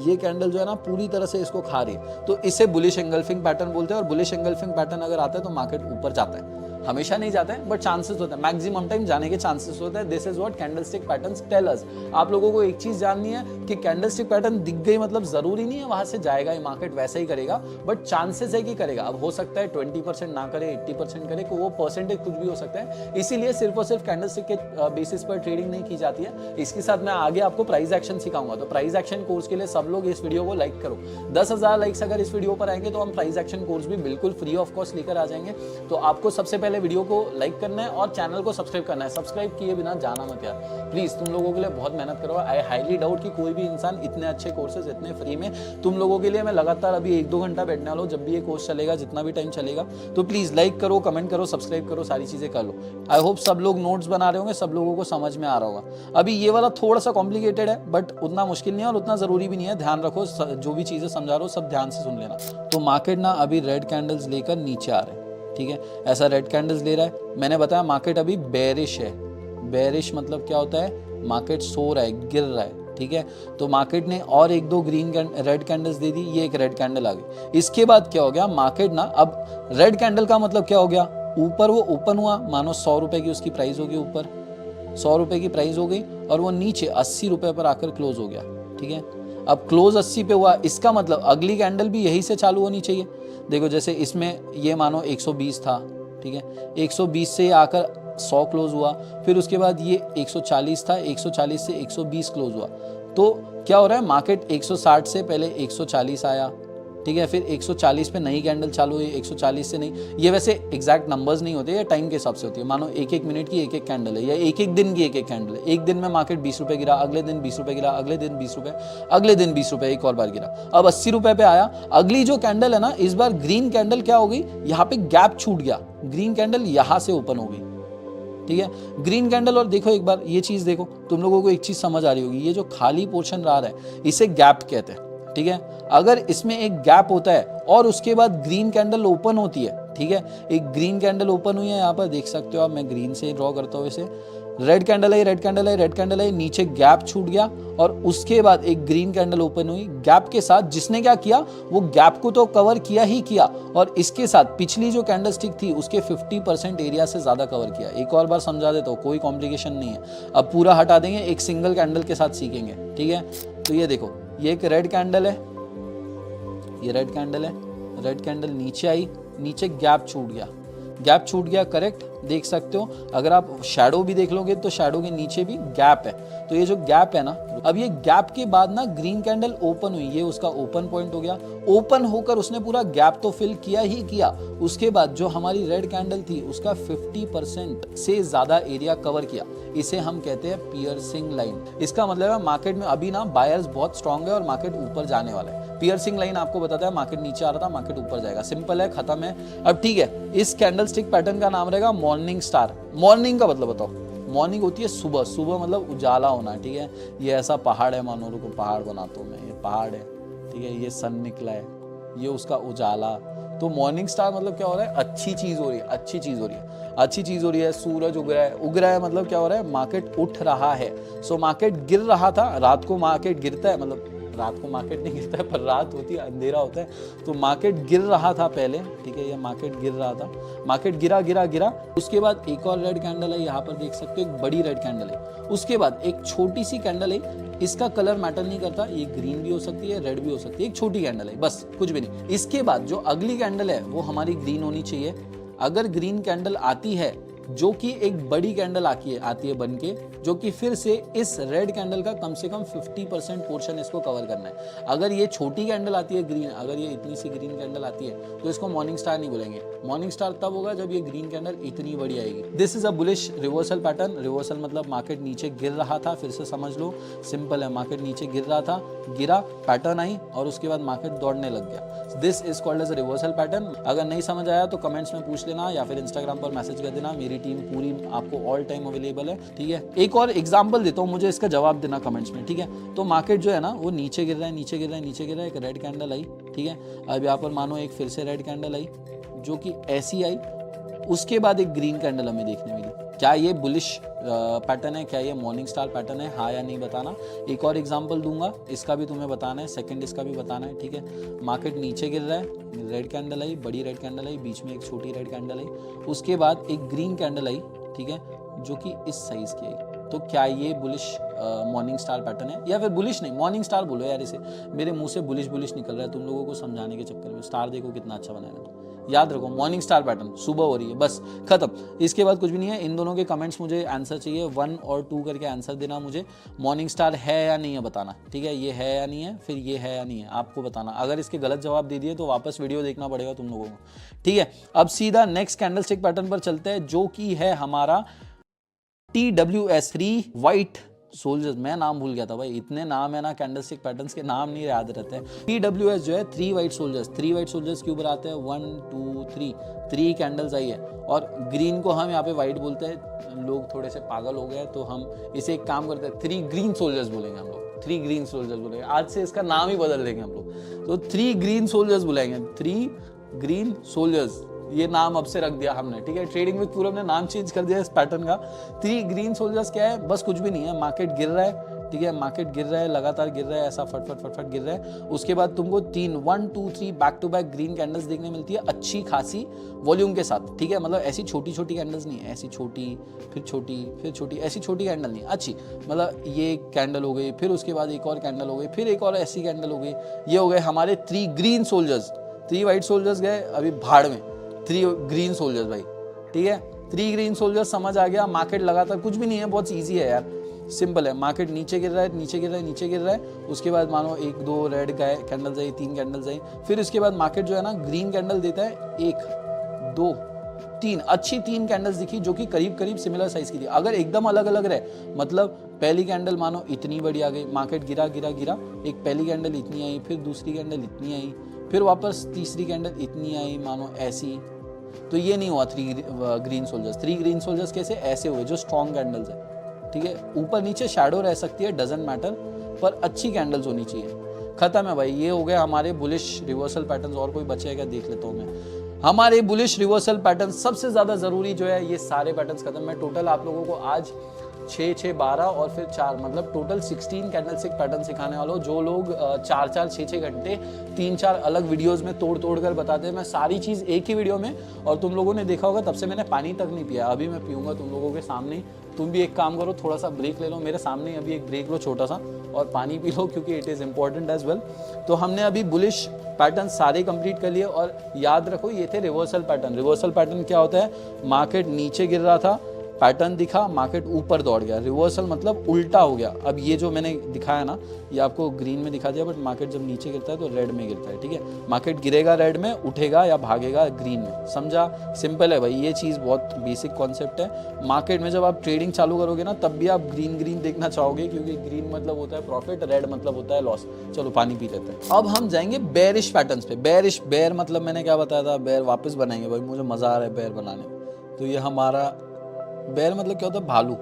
ये कैंडल जो है ना पूरी तरह से इसको खा रही है, तो इसे बुलिश एंगल्फिंग पैटर्न बोलते हैं। और बुलिश एंगल्फिंग पैटर्न अगर आता है तो मार्केट ऊपर जाता है, हमेशा नहीं जाते हैं बट चांसेस होते हैं, मैक्सिमम टाइम जाने के चांसेस होते हैं। This is what candlestick patterns tell us. आप लोगों को एक चीज जाननी है कि कैंडलस्टिक पैटर्न दिख गई मतलब जरूरी नहीं है वहां से जाएगा ही मार्केट, वैसा ही करेगा, बट चांसेस है कि करेगा। अब हो सकता है 20% ना करे, 80% करे, वो परसेंटेज कुछ भी हो सकता है। इसीलिए सिर्फ और सिर्फ कैंडलस्टिक के बेसिस पर ट्रेडिंग नहीं की जाती है। इसके साथ मैं आगे आपको प्राइस एक्शन सिखाऊंगा। तो प्राइस एक्शन कोर्स के लिए सब लोग इस वीडियो को लाइक करो। 10,000 लाइक्स अगर इस वीडियो पर आएंगे तो हम प्राइस एक्शन कोर्स भी बिल्कुल फ्री ऑफ कॉस्ट लेकर आ जाएंगे। तो आपको सबसे पहले वीडियो को लाइक करना है और चैनल को सब्सक्राइब करना है। सब्सक्राइब किए बिना जाना मत यार, प्लीज। तुम लोगों के लिए बहुत मेहनत करो। आई हाईली डाउट कि कोई भी इंसान इतने अच्छे कोर्सेज इतने फ्री में तुम लोगों के लिए मैं लगातार अभी 1-2 घंटा बैठने वाला हूं। जब भी ये कोर्स चलेगा, जितना भी टाइम चलेगा, तो प्लीज लाइक करो, कमेंट करो, सब्सक्राइब करो, सारी चीजें कर लो। आई होप सब लोग नोट्स बना रहे होंगे, सब लोगों को समझ में आ रहा होगा। अभी ये वाला थोड़ा सा कॉम्प्लिकेटेड है बट उतना मुश्किल नहीं है और उतना जरूरी भी नहीं है। ध्यान रखो, जो भी चीजें समझा रहा हूं सब ध्यान से सुन लेना। तो मार्केट ना अभी रेड कैंडल्स लेकर नीचे आ रहे हैं, ठीक है, ऐसा रेड कैंडल्स ले रहा है। मैंने बताया मार्केट अभी बेरिश है। बेरिश मतलब क्या होता है, मार्केट सो रहा है, गिर रहा है, ठीक है। तो मार्केट ने और 1-2 रेड कैंडल्स दे दी, ये एक रेड कैंडल आ गई। इसके बाद क्या हो गया, मार्केट ना अब रेड कैंडल का मतलब क्या हो गया, ऊपर वो ओपन हुआ, मानो 100 रुपए की उसकी प्राइस होगी, ऊपर 100 रुपए की प्राइस हो गई और वो नीचे 80 रुपए पर आकर क्लोज हो गया, ठीक है। अब क्लोज 80 पे हुआ, इसका मतलब अगली कैंडल भी यही से चालू होनी चाहिए। देखो जैसे इसमें ये मानो 120 था, ठीक है, 120 से आकर 100 क्लोज हुआ, फिर उसके बाद ये 140 था, 140 से 120 क्लोज हुआ। तो क्या हो रहा है, मार्केट 160 से पहले 140 आया, ठीक है, फिर 140 पे नई कैंडल चालू हुई, 140 से नहीं। ये वैसे एग्जैक्ट नंबर्स नहीं होते, ये टाइम के हिसाब से होती है। मानो 1-1 मिनट की 1-1 कैंडल है या 1-1 दिन की 1-1 कैंडल है। एक दिन में मार्केट 20 रुपए गिरा, अगले दिन 20 रुपए गिरा, अगले दिन 20 रुपए, अगले दिन 20 रुपए, एक और बार गिरा, अब 80 रुपए पे आया। अगली जो कैंडल है ना, इस बार ग्रीन कैंडल क्या हो गई, यहाँ पे गैप छूट गया, ग्रीन कैंडल यहाँ से ओपन हो गई, ठीक है, ग्रीन कैंडल। और देखो एक बार ये चीज देखो, तुम लोगों को एक चीज समझ आ रही होगी, ये जो खाली पोर्शन रहा है इसे गैप कहते हैं, ठीक है। अगर इसमें एक गैप होता है और उसके बाद ग्रीन कैंडल ओपन होती है, ठीक है, एक ग्रीन कैंडल ओपन हुई है, यहाँ पर देख सकते हो आप, मैं ग्रीन से ड्रॉ करता हूँ इसे, रेड कैंडल है, रेड कैंडल है, रेड कैंडल है, नीचे गैप छूट गया और उसके बाद एक ग्रीन कैंडल ओपन हुई गैप के साथ। जिसने क्या किया, वो गैप को तो कवर किया ही किया और इसके साथ पिछली जो कैंडल स्टिक थी उसके 50% एरिया से ज्यादा कवर किया। एक और बार समझा देता हूँ, कोई कॉम्प्लिकेशन नहीं है। अब पूरा हटा देंगे, एक सिंगल कैंडल के साथ सीखेंगे, ठीक है। तो ये देखो, ये एक रेड कैंडल है, ये रेड कैंडल है, रेड कैंडल नीचे आई, नीचे गैप छूट गया, गैप छूट गया, करेक्ट, देख सकते हो। अगर आप शैडो भी देख लोगे तो शैडो के नीचे भी गैप है। तो ये जो गैप है ना, अब ये गैप के बाद ना ग्रीन कैंडल ओपन हुई, ये उसका ओपन पॉइंट हो गया। ओपन होकर उसने पूरा गैप तो फिल किया ही किया, उसके बाद जो हमारी रेड कैंडल थी उसका 50% से ज्यादा एरिया कवर किया। इसे हम कहते हैं पियर्सिंग लाइन। इसका मतलब है मार्केट में अभी ना बायर्स बहुत स्ट्रांग है और मार्केट ऊपर जाने वाला है। पियर्सिंग लाइन आपको बताता है मार्केट नीचे आ रहा था, मार्केट ऊपर जाएगा, सिंपल है, खत्म है। अब ठीक है, इस कैंडल स्टिक पैटर्न का नाम रहेगा मॉर्निंग स्टार। मॉर्निंग का मतलब बताओ, मॉर्निंग होती है सुबह, सुबह मतलब उजाला होना, ठीक है। ये ऐसा पहाड़ है, मानो को पहाड़ बनाता हूँ मैं, ये पहाड़ है, ठीक है, ये सन निकला है, ये उसका उजाला। तो मॉर्निंग स्टार मतलब क्या हो रहा है, अच्छी चीज हो रही है, अच्छी चीज हो रही है, अच्छी चीज हो रही है। सूरज उग रहा है, उग रहा है मतलब क्या हो रहा है, मार्केट उठ रहा है। सो मार्केट गिर रहा था, रात को मार्केट गिरता है, मतलब रात को मार्केट नहीं गिरता है पर रात होती है, अंधेरा होता है, तो मार्केट गिर रहा था पहले, ठीक है, ये मार्केट गिर रहा था, मार्केट गिरा गिरा गिरा। उसके बाद एक और रेड कैंडल है, यहाँ पर देख सकते हो, एक बड़ी रेड कैंडल है। उसके बाद एक छोटी सी कैंडल है, इसका कलर मैटर नहीं करता, ये ग्रीन भी हो सकती है, रेड भी हो सकती है, एक छोटी कैंडल है, बस कुछ भी नहीं। इसके बाद जो अगली कैंडल है वो हमारी ग्रीन होनी चाहिए। अगर ग्रीन कैंडल आती है, जो कि एक बड़ी कैंडल आती है बन के, जो कि फिर से इस रेड कैंडल का कम से कम 50% पोर्शन इसको कवर करना है। अगर ये छोटी कैंडल आती है ग्रीन, अगर ये इतनी सी ग्रीन कैंडल आती है तो इसको मॉर्निंग स्टार नहीं बोलेंगे। मॉर्निंग स्टार तब होगा जब ये ग्रीन कैंडल इतनी बड़ी आएगी। This is a bullish reversal pattern. Reversal मतलब मार्केट नीचे गिर रहा था, फिर से समझ लो, सिंपल है, मार्केट नीचे गिर रहा था, गिरा, पैटर्न आई और उसके बाद मार्केट दौड़ने लग गया। This is called as a reversal pattern. अगर नहीं समझ आया तो कमेंट्स में पूछ लेना या फिर इंस्टाग्राम पर मैसेज कर देना, मेरी टीम पूरी आपको ऑल टाइम अवेलेबल है, ठीक है। एक और एग्जांपल देता हूँ, मुझे इसका जवाब देना कमेंट्स में, ठीक है। तो मार्केट जो है ना वो नीचे गिर रहा है, नीचे गिर रहा है, नीचे गिर रहा है, एक रेड कैंडल आई, ठीक है। अब यहाँ पर मानो एक फिर से रेड कैंडल आई जो कि ऐसी आई, उसके बाद एक ग्रीन कैंडल हमें देखने मिली, क्या ये बुलिश पैटर्न है, क्या ये मॉर्निंग स्टार पैटर्न है, हाँ या नहीं बताना। एक और एग्जांपल दूंगा, इसका भी तुम्हें बताना है, सेकंड इसका भी बताना है, ठीक है। मार्केट नीचे गिर रहा है, रेड कैंडल आई, बड़ी रेड कैंडल आई, बीच में एक छोटी रेड कैंडल आई, उसके बाद एक ग्रीन कैंडल आई, ठीक है, जो कि इस साइज की आई। तो क्या ये बुलिश मॉर्निंग स्टार पैटर्न है, या फिर बुलिश नहीं, मॉर्निंग स्टार बोलो यार इसे, मेरे मुंह से बुलिश बुलिश निकल रहा है तुम लोगों को समझाने के चक्कर में। स्टार देखो कितना अच्छा बनाया है, याद रखो मॉर्निंग स्टार पैटर्न, सुबह हो रही है, बस खत्म। इसके बाद कुछ भी नहीं है। इन दोनों के कमेंट्स मुझे आंसर चाहिए, 1 और 2 करके आंसर देना मुझे। मॉर्निंग स्टार है या नहीं है बताना, ठीक है, ये है या नहीं है, फिर ये है या नहीं है, आपको बताना। अगर इसके गलत जवाब दे दिए तो वापस वीडियो देखना पड़ेगा तुम लोगों को, ठीक है। अब सीधा नेक्स्ट कैंडलस्टिक पैटर्न पर चलते हैं, जो कि है हमारा TWS, 3 वाइट सोल्जर्स। मैं नाम भूल गया था भाई, इतने नाम है ना कैंडलस्टिक पैटर्न्स के, नाम नहीं याद रहते हैं। TWS जो है 3 वाइट सोल्जर्स, 3 वाइट सोल्जर्स के ऊपर आते हैं, 1 2 3 कैंडल्स आई है। और ग्रीन को हम यहाँ पे वाइट बोलते हैं, लोग थोड़े से पागल हो गए तो हम इसे एक काम करते हैं, 3 ग्रीन सोल्जर्स बोलेंगे हम लोग, 3 ग्रीन सोल्जर्स बोलेंगे, आज से इसका नाम ही बदल देंगे हम लोग। तो 3 ग्रीन सोल्जर्स बुलाएंगे, 3 ग्रीन सोल्जर्स, ये नाम अब से रख दिया हमने, ठीक है। ट्रेडिंग विद पूरब ने नाम चेंज कर दिया इस पैटर्न का। 3 ग्रीन सोल्जर्स क्या है, बस कुछ भी नहीं है, मार्केट गिर रहा है, ठीक है, मार्केट गिर रहा है, लगातार गिर रहा है, ऐसा फट गिर रहा है। उसके बाद तुमको 1 2 3 back to back green candles देखने मिलती है, अच्छी खासी वॉल्यूम के साथ, ठीक है। मतलब ऐसी छोटी छोटी कैंडल्स नहीं है, ऐसी छोटी फिर छोटी फिर छोटी, ऐसी छोटी कैंडल नहीं, अच्छी, मतलब ये कैंडल हो गई, फिर उसके बाद एक और कैंडल हो गई, फिर एक और ऐसी कैंडल हो गई। ये हो गए हमारे 3 ग्रीन सोल्जर्स। 3 वाइट सोल्जर्स गए अभी भाड़ में, 3 ग्रीन सोल्जर्स भाई, ठीक है। 3 ग्रीन सोल्जर्स समझ आ गया। मार्केट लगातार, कुछ भी नहीं है, बहुत इजी है यार, सिंपल है। मार्केट नीचे गिर रहा है, नीचे गिर रहा है, नीचे गिर रहा है, उसके बाद मानो 1 2 रेड गए कैंडल्स आई, 3 कैंडल्स आई, फिर उसके बाद मार्केट जो है ना ग्रीन कैंडल देता है, 1 2 3 अच्छी 3 कैंडल्स दिखी जो कि करीब करीब सिमिलर साइज की थी। अगर एकदम अलग अलग रहे, मतलब पहली कैंडल मानो इतनी बड़ी आ गई, मार्केट गिरा गिरा गिरा, एक पहली कैंडल इतनी आई, फिर दूसरी कैंडल इतनी आई, फिर वापस तीसरी कैंडल इतनी आई, मानो ऐसी, तो ये नहीं हुआ 3 ग्रीन सोल्जर्स। 3 ग्रीन सोल्जर्स कैसे, ऐसे हुए जो स्ट्रॉन्ग कैंडल्स है, ठीक है। ऊपर नीचे शैडो रह सकती है, डजंट मैटर, पर अच्छी कैंडल्स होनी चाहिए। खत्म है भाई, ये हो गया हमारे बुलिश रिवर्सल पैटर्न्स। और कोई बचे क्या देख लेता हूँ मैं। हमारे बुलिश रिवर्सल पैटर्न सबसे ज्यादा जरूरी जो है, ये सारे पैटर्न्स खत्म। मैं टोटल आप लोगों को आज 6 6 12 और फिर 4, मतलब टोटल 16 कैंडलस्टिक पैटर्न सिखाने वाला हूँ। जो लोग 4 4 6 6 घंटे 3 4 अलग वीडियोस में तोड़ तोड़ कर बताते हैं, मैं सारी चीज़ एक ही वीडियो में, और तुम लोगों ने देखा होगा तब से मैंने पानी तक नहीं पिया। अभी मैं पीऊंगा तुम लोगों के सामने। तुम भी एक काम करो, थोड़ा सा ब्रेक ले लो मेरे सामने, अभी एक ब्रेक लो छोटा सा, और पानी पी लो, क्योंकि it is important as well. तो हमने अभी बुलिश पैटर्न सारे कंप्लीट कर लिए, और याद रखो ये थे रिवर्सल पैटर्न। रिवर्सल पैटर्न क्या होता है, मार्केट नीचे गिर रहा था, पैटर्न दिखा, मार्केट ऊपर दौड़ गया, रिवर्सल मतलब उल्टा हो गया। अब ये जो मैंने दिखाया ना, ये आपको ग्रीन में दिखा दिया, बट मार्केट जब नीचे गिरता है तो रेड में गिरता है, ठीक है। मार्केट गिरेगा रेड में, उठेगा या भागेगा ग्रीन में, समझा, सिंपल है भाई। ये चीज़ बहुत बेसिक कॉन्सेप्ट है। मार्केट में जब आप ट्रेडिंग चालू करोगे ना, तब भी आप ग्रीन ग्रीन देखना चाहोगे, क्योंकि ग्रीन मतलब होता है प्रॉफिट, रेड मतलब होता है लॉस। चलो पानी पी लेते हैं। अब हम जाएंगे बेरिश पैटर्न्स पे। बेर मतलब मैंने क्या बताया था, बेर वापस बनाएंगे भाई, मुझे मजा आ रहा है बेर बनाने में। तो ये हमारा बेर मतलब क्या होता है, भालू।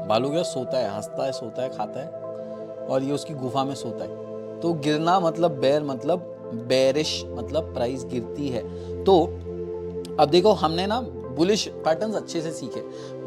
भालू क्या सोता है, हंसता है, सोता है, खाता है, और ये उसकी गुफा में सोता है। तो गिरना मतलब बेर मतलब बेरिश मतलब प्राइस गिरती है। तो अब देखो हमने ना बुलिश पैटर्न्स अच्छे से सीखे,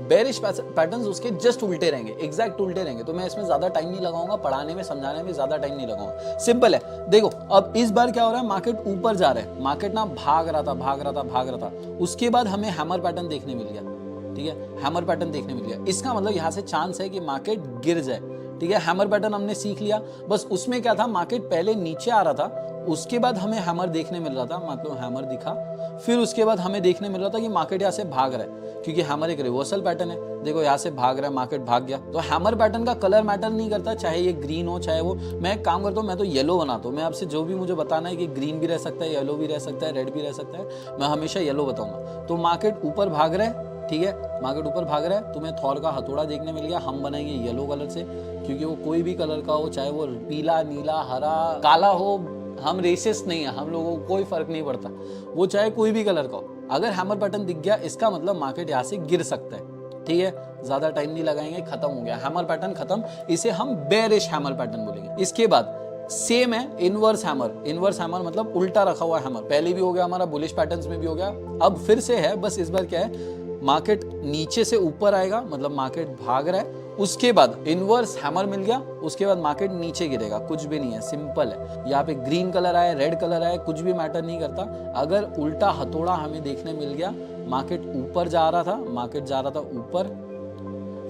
बेरिश पैटर्न्स उसके जस्ट उल्टे रहेंगे, एग्जैक्ट उल्टे रहेंगे। तो मैं इसमें ज्यादा टाइम नहीं लगाऊंगा, पढ़ाने में समझाने में ज्यादा टाइम नहीं लगाऊंगा, सिंपल है। देखो अब इस बार क्या हो रहा है, मार्केट ऊपर जा रहा है, मार्केट ना भाग रहा था। उसके बाद हमें हैमर पैटर्न देखने मिल गया, ठीक है, हैमर पैटर्न देखने मिल गया। इसका मतलब यहाँ से चांस है कि मार्केट गिर जाए, ठीक है। हैमर पैटर्न हमने सीख लिया। बस उसमें क्या था, मार्केट पहले नीचे आ रहा था, उसके बाद हमें हैमर देखने मिल रहा था, मतलब हैमर दिखा, फिर उसके बाद हमें देखने मिल रहा था कि मार्केट यहाँ से भाग रहा है, क्योंकि हैमर एक रिवर्सल पैटर्न है। देखो यहाँ से भाग रहा है, मार्केट भाग गया। तो हैमर पैटर्न का कलर मैटर नहीं करता, चाहे ये ग्रीन हो चाहे वो, मैं एक काम करता हूँ, मैं तो येलो बनाता हूँ। मैं आपसे जो भी मुझे बताना है कि ग्रीन भी रह सकता है, येलो भी रह सकता है, रेड भी रह सकता है, मैं हमेशा येलो बताऊंगा। तो मार्केट ऊपर भाग रहा है, ठीक है, मार्केट ऊपर भाग रहा है, तुम्हें थॉर का हथौड़ा देखने मिल गया। हम बनाएंगे येलो कलर से, क्योंकि वो कोई भी कलर का हो, चाहे वो पीला, नीला, हरा, काला हो, हम रेसिस्ट नहीं है, हम लोगों को कोई फर्क नहीं पड़ता, वो चाहे कोई भी कलर का हो। अगर हैमर पैटर्न दिख गया, इसका मतलब मार्केट यहाँ से गिर सकता है, ठीक है। ज्यादा टाइम नहीं लगाएंगे, खत्म हो गया हैमर पैटर्न, खत्म। इसे हम बेरिश हैमर पैटर्न बोलेंगे। इसके बाद सेम है इनवर्स हैमर। इनवर्स हैमर मतलब उल्टा रखा हुआ हैमर, पहले भी हो गया हमारा, बुलिश पैटर्न्स में भी हो गया, अब फिर से है। बस इस बार क्या है, मार्केट नीचे से ऊपर आएगा, मतलब मार्केट भाग रहा है, उसके बाद इनवर्स हैमर मिल गया, उसके बाद मार्केट नीचे गिरेगा। कुछ भी नहीं है, सिंपल है। यहाँ पे ग्रीन कलर आया, रेड कलर आया, कुछ भी मैटर नहीं करता। अगर उल्टा हथौड़ा हमें देखने मिल गया, मार्केट ऊपर जा रहा था, मार्केट जा रहा था ऊपर,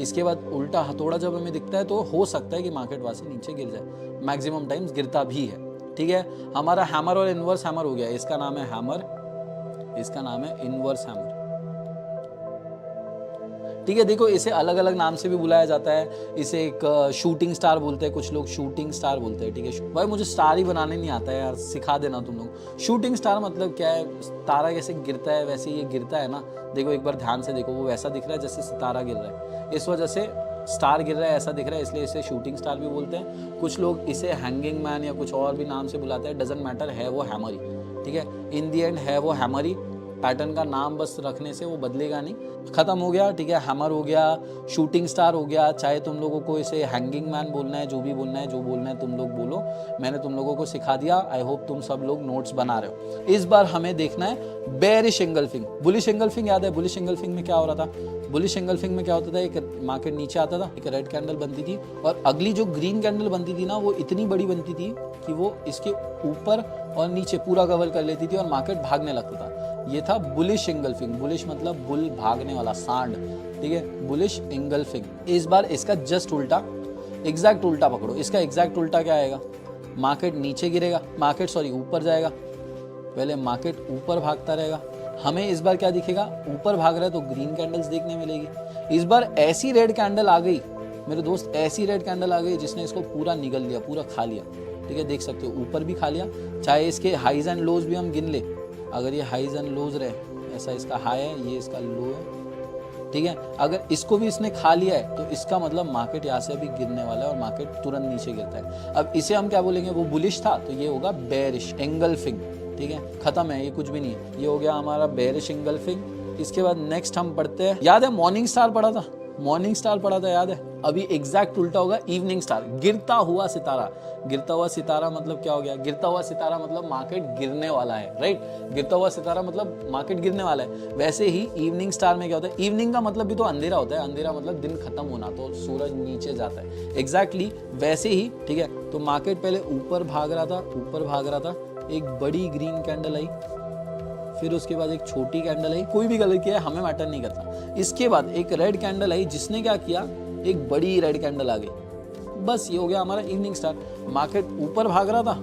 इसके बाद उल्टा हथौड़ा जब हमें दिखता है तो हो सकता है कि मार्केट वहां से नीचे गिर जाए। मैक्सिमम टाइम्स गिरता भी है, ठीक है। हमारा हैमर और इनवर्स हैमर हो गया, इसका नाम है हैमर, इसका नाम है इनवर्स हैमर, ठीक है। देखो इसे अलग अलग नाम से भी बुलाया जाता है। इसे एक शूटिंग स्टार बोलते हैं, कुछ लोग शूटिंग स्टार बोलते हैं, ठीक है। भाई मुझे स्टार ही बनाने नहीं आता है यार, सिखा देना तुम लोग। शूटिंग स्टार मतलब क्या है, तारा कैसे गिरता है वैसे ये गिरता है ना। देखो एक बार ध्यान से देखो, वो वैसा दिख रहा है जैसे सितारा गिर रहा है, इस वजह से स्टार गिर रहा है ऐसा दिख रहा है, इसलिए इसे शूटिंग स्टार भी बोलते हैं। कुछ लोग इसे हैंगिंग मैन या कुछ और भी नाम से बुलाते हैं, डजंट मैटर, है वो हैमर ही, ठीक है। इन दी एंड है वो हैमर ही। पैटर्न का नाम बस रखने से वो बदलेगा नहीं। खत्म हो गया, ठीक है। हैमर हो गया, शूटिंग स्टार हो गया, चाहे तुम लोगों को इसे हैंगिंग मैन बोलना है, जो भी बोलना है, जो बोलना है तुम लोग बोलो। मैंने तुम लोगों को सिखा दिया। आई होप तुम सब लोग नोट्स बना रहे हो। इस बार हमें देखना है बेयरिश एंगल्फिंग। बुलिश एंगल्फिंग याद है, बुलिश एंगल्फिंग में क्या हो रहा था? बुलिश एंगल्फिंग में क्या होता था, एक मार्केट नीचे आता था, एक रेड कैंडल बनती थी, और अगली जो ग्रीन कैंडल बनती थी ना, वो इतनी बड़ी बनती थी कि वो इसके ऊपर और नीचे पूरा कवर कर लेती थी और मार्केट भागने लगता था। ये था बुलिश एंगल्फिंग। बुलिश मतलब बुल, भागने वाला, सांड, ठीक है। Bullish engulfing. इस बार इसका जस्ट उल्टा, एग्जैक्ट उल्टा पकड़ो। इसका एग्जैक्ट उल्टा क्या आएगा? मार्केट नीचे गिरेगा, ऊपर जाएगा। पहले मार्केट ऊपर भागता रहेगा। हमें इस बार क्या दिखेगा? ऊपर भाग रहा है तो ग्रीन कैंडल्स देखने मिलेगी। इस बार ऐसी रेड कैंडल आ गई मेरे दोस्त, ऐसी रेड कैंडल आ गई जिसने इसको पूरा निगल लिया, पूरा खा लिया, ठीक है। देख सकते हो ऊपर भी खा लिया। चाहे इसके हाईज एंड लोज भी हम गिन ले, अगर ये हाईज एंड लोज रहे, ऐसा इसका हाई है, ये इसका लो है, ठीक है। अगर इसको भी इसने खा लिया है तो इसका मतलब मार्केट यहाँ से अभी गिरने वाला है और मार्केट तुरंत नीचे गिरता है। अब इसे हम क्या बोलेंगे? वो बुलिश था तो ये होगा बेयरिश एंगल्फिंग, ठीक है। खत्म है, ये कुछ भी नहीं है। ये हो गया हमारा बेयरिश एंगल्फिंग। इसके बाद नेक्स्ट हम पढ़ते हैं, याद है मॉर्निंग स्टार पढ़ा था? मॉर्निंग स्टार पढ़ा था, याद है? अभी एग्जैक्ट उल्टा होगा, इवनिंग स्टार, गिरता हुआ सितारा। गिरता हुआ सितारा मतलब क्या हो गया? गिरता हुआ सितारा मतलब मार्केट गिरने वाला है, राइट। गिरता हुआ सितारा मतलब मार्केट गिरने वाला है। वैसे ही इवनिंग स्टार में क्या होता है? इवनिंग का मतलब भी तो अंधेरा होता है, अंधेरा मतलब दिन खत्म होना, तो सूरज नीचे जाता है। एग्जैक्टली वैसे ही, ठीक है। तो मार्केट पहले ऊपर भाग रहा था, ऊपर भाग रहा था, एक बड़ी ग्रीन कैंडल आई, फिर उसके बाद एक छोटी कैंडल आई, कोई भी कलर की है हमें मैटर नहीं करता। इसके बाद एक रेड कैंडल आई, जिसने क्या किया? एक बड़ी रेड कैंडल आ गई। बस ये हो गया हमारा इवनिंग स्टार। मार्केट ऊपर भाग रहा था,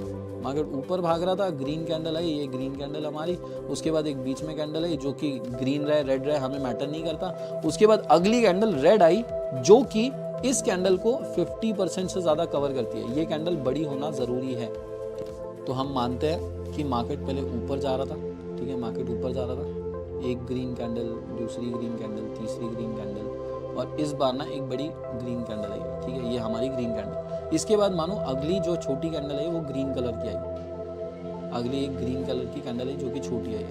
मार्केट ऊपर भाग रहा था, ग्रीन कैंडल आई, ये ग्रीन कैंडल हमारी। उसके बाद एक बीच में कैंडल आई जो कि ग्रीन रहे रेड रहे हमें मैटर नहीं करता। उसके बाद अगली कैंडल रेड आई जो कि इस कैंडल को 50% से ज्यादा कवर करती है। ये कैंडल बड़ी होना जरूरी है। तो हम मानते हैं कि मार्केट पहले ऊपर जा रहा था, ठीक है। मार्केट ऊपर जा रहा था, एक ग्रीन कैंडल, दूसरी ग्रीन कैंडल, तीसरी ग्रीन कैंडल, और इस बार ना एक बड़ी ग्रीन कैंडल आई, ठीक है। ये हमारी ग्रीन कैंडल। इसके बाद मानो अगली जो छोटी कैंडल आई वो ग्रीन कलर की आई, अगली एक ग्रीन कलर की कैंडल आई जो कि छोटी आई,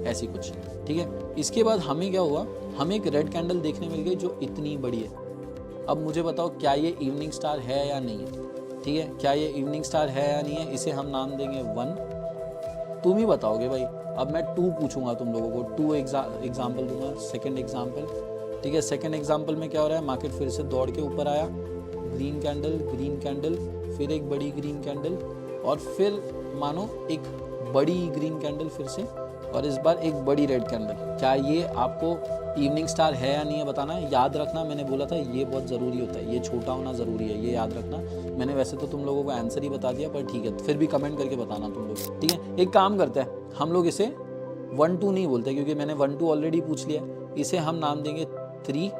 ऐसी कुछ, ठीक है। इसके बाद हमें क्या हुआ? हमें एक रेड कैंडल देखने मिल गई जो इतनी बड़ी है। अब मुझे बताओ क्या ये इवनिंग स्टार है या नहीं है, ठीक है। क्या ये इवनिंग स्टार है या नहीं है? इसे हम नाम देंगे 1। तुम ही बताओगे भाई। अब मैं 2 पूछूंगा तुम लोगों को, 2 एग्जाम्पल दूंगा। सेकंड एग्जाम्पल, ठीक है। सेकंड एग्जाम्पल में क्या हो रहा है? मार्केट फिर से दौड़ के ऊपर आया, ग्रीन कैंडल, फिर एक बड़ी ग्रीन कैंडल, और फिर मानो एक बड़ी ग्रीन कैंडल फिर से, और इस बार एक बड़ी रेड कैंडल। क्या ये आपको इवनिंग स्टार है या नहीं है बताना है। याद रखना, मैंने बोला था ये बहुत ज़रूरी होता है, ये छोटा होना ज़रूरी है, ये याद रखना। मैंने वैसे तो तुम लोगों को आंसर ही बता दिया, पर ठीक है, फिर भी कमेंट करके बताना तुम लोग, ठीक है। एक काम करते हैं, हम लोग इसे 1 2 नहीं बोलते क्योंकि मैंने 1 2 ऑलरेडी पूछ लिया। इसे हम नाम देंगे 3।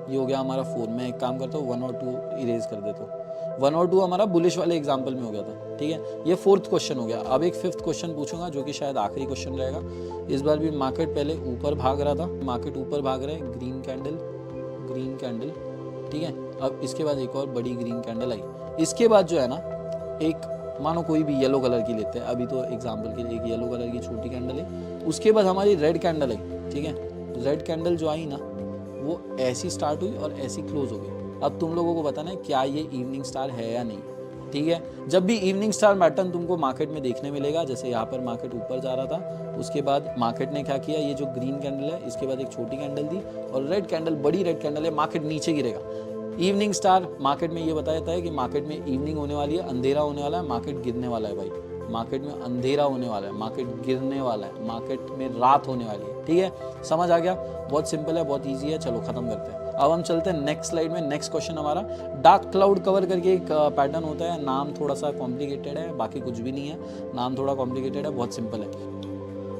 ये हो गया हमारा 4। मैं एक काम करता हूँ, 1 और 2 इरेज कर देता हूँ। 1 और 2 हमारा बुलिश वाले एग्जाम्पल में हो गया था, ठीक है। ये 4th क्वेश्चन हो गया। अब एक 5th क्वेश्चन पूछूंगा जो कि शायद आखिरी क्वेश्चन रहेगा। इस बार भी मार्केट पहले ऊपर भाग रहा था, मार्केट ऊपर भाग रहा है, ग्रीन कैंडल, ठीक है। अब इसके बाद एक और बड़ी ग्रीन कैंडल आई। इसके बाद जो है ना, एक मानो कोई भी येलो कलर की लेते हैं, अभी तो एग्जाम्पल के लिए एक येलो कलर की छोटी कैंडल है। उसके बाद हमारी रेड कैंडल आई, ठीक है। रेड कैंडल जो आई ना, वो ऐसी स्टार्ट हुई और ऐसी क्लोज हो गई। अब तुम लोगों को बताना है क्या ये इवनिंग स्टार है या नहीं, ठीक है। जब भी इवनिंग स्टार पैटर्न तुमको मार्केट में देखने मिलेगा, जैसे यहाँ पर मार्केट ऊपर जा रहा था, उसके बाद मार्केट ने क्या किया, ये जो ग्रीन कैंडल है इसके बाद एक छोटी कैंडल दी और रेड कैंडल, बड़ी रेड कैंडल है, मार्केट नीचे गिरेगा। इवनिंग स्टार मार्केट में ये बताया जाता है कि मार्केट में इवनिंग होने वाली है, अंधेरा होने वाला है, मार्केट गिरने वाला है भाई, मार्केट में अंधेरा होने वाला है, मार्केट गिरने वाला है, मार्केट में रात होने वाली है। ठीक है, समझ आ गया? बहुत सिंपल है, बहुत ईजी है। चलो खत्म करते हैं। अब हम चलते हैं नेक्स्ट स्लाइड में। नेक्स्ट क्वेश्चन हमारा डार्क क्लाउड कवर करके एक पैटर्न होता है। नाम थोड़ा सा कॉम्प्लिकेटेड है, बाकी कुछ भी नहीं है, नाम थोड़ा कॉम्प्लिकेटेड है, बहुत सिंपल है।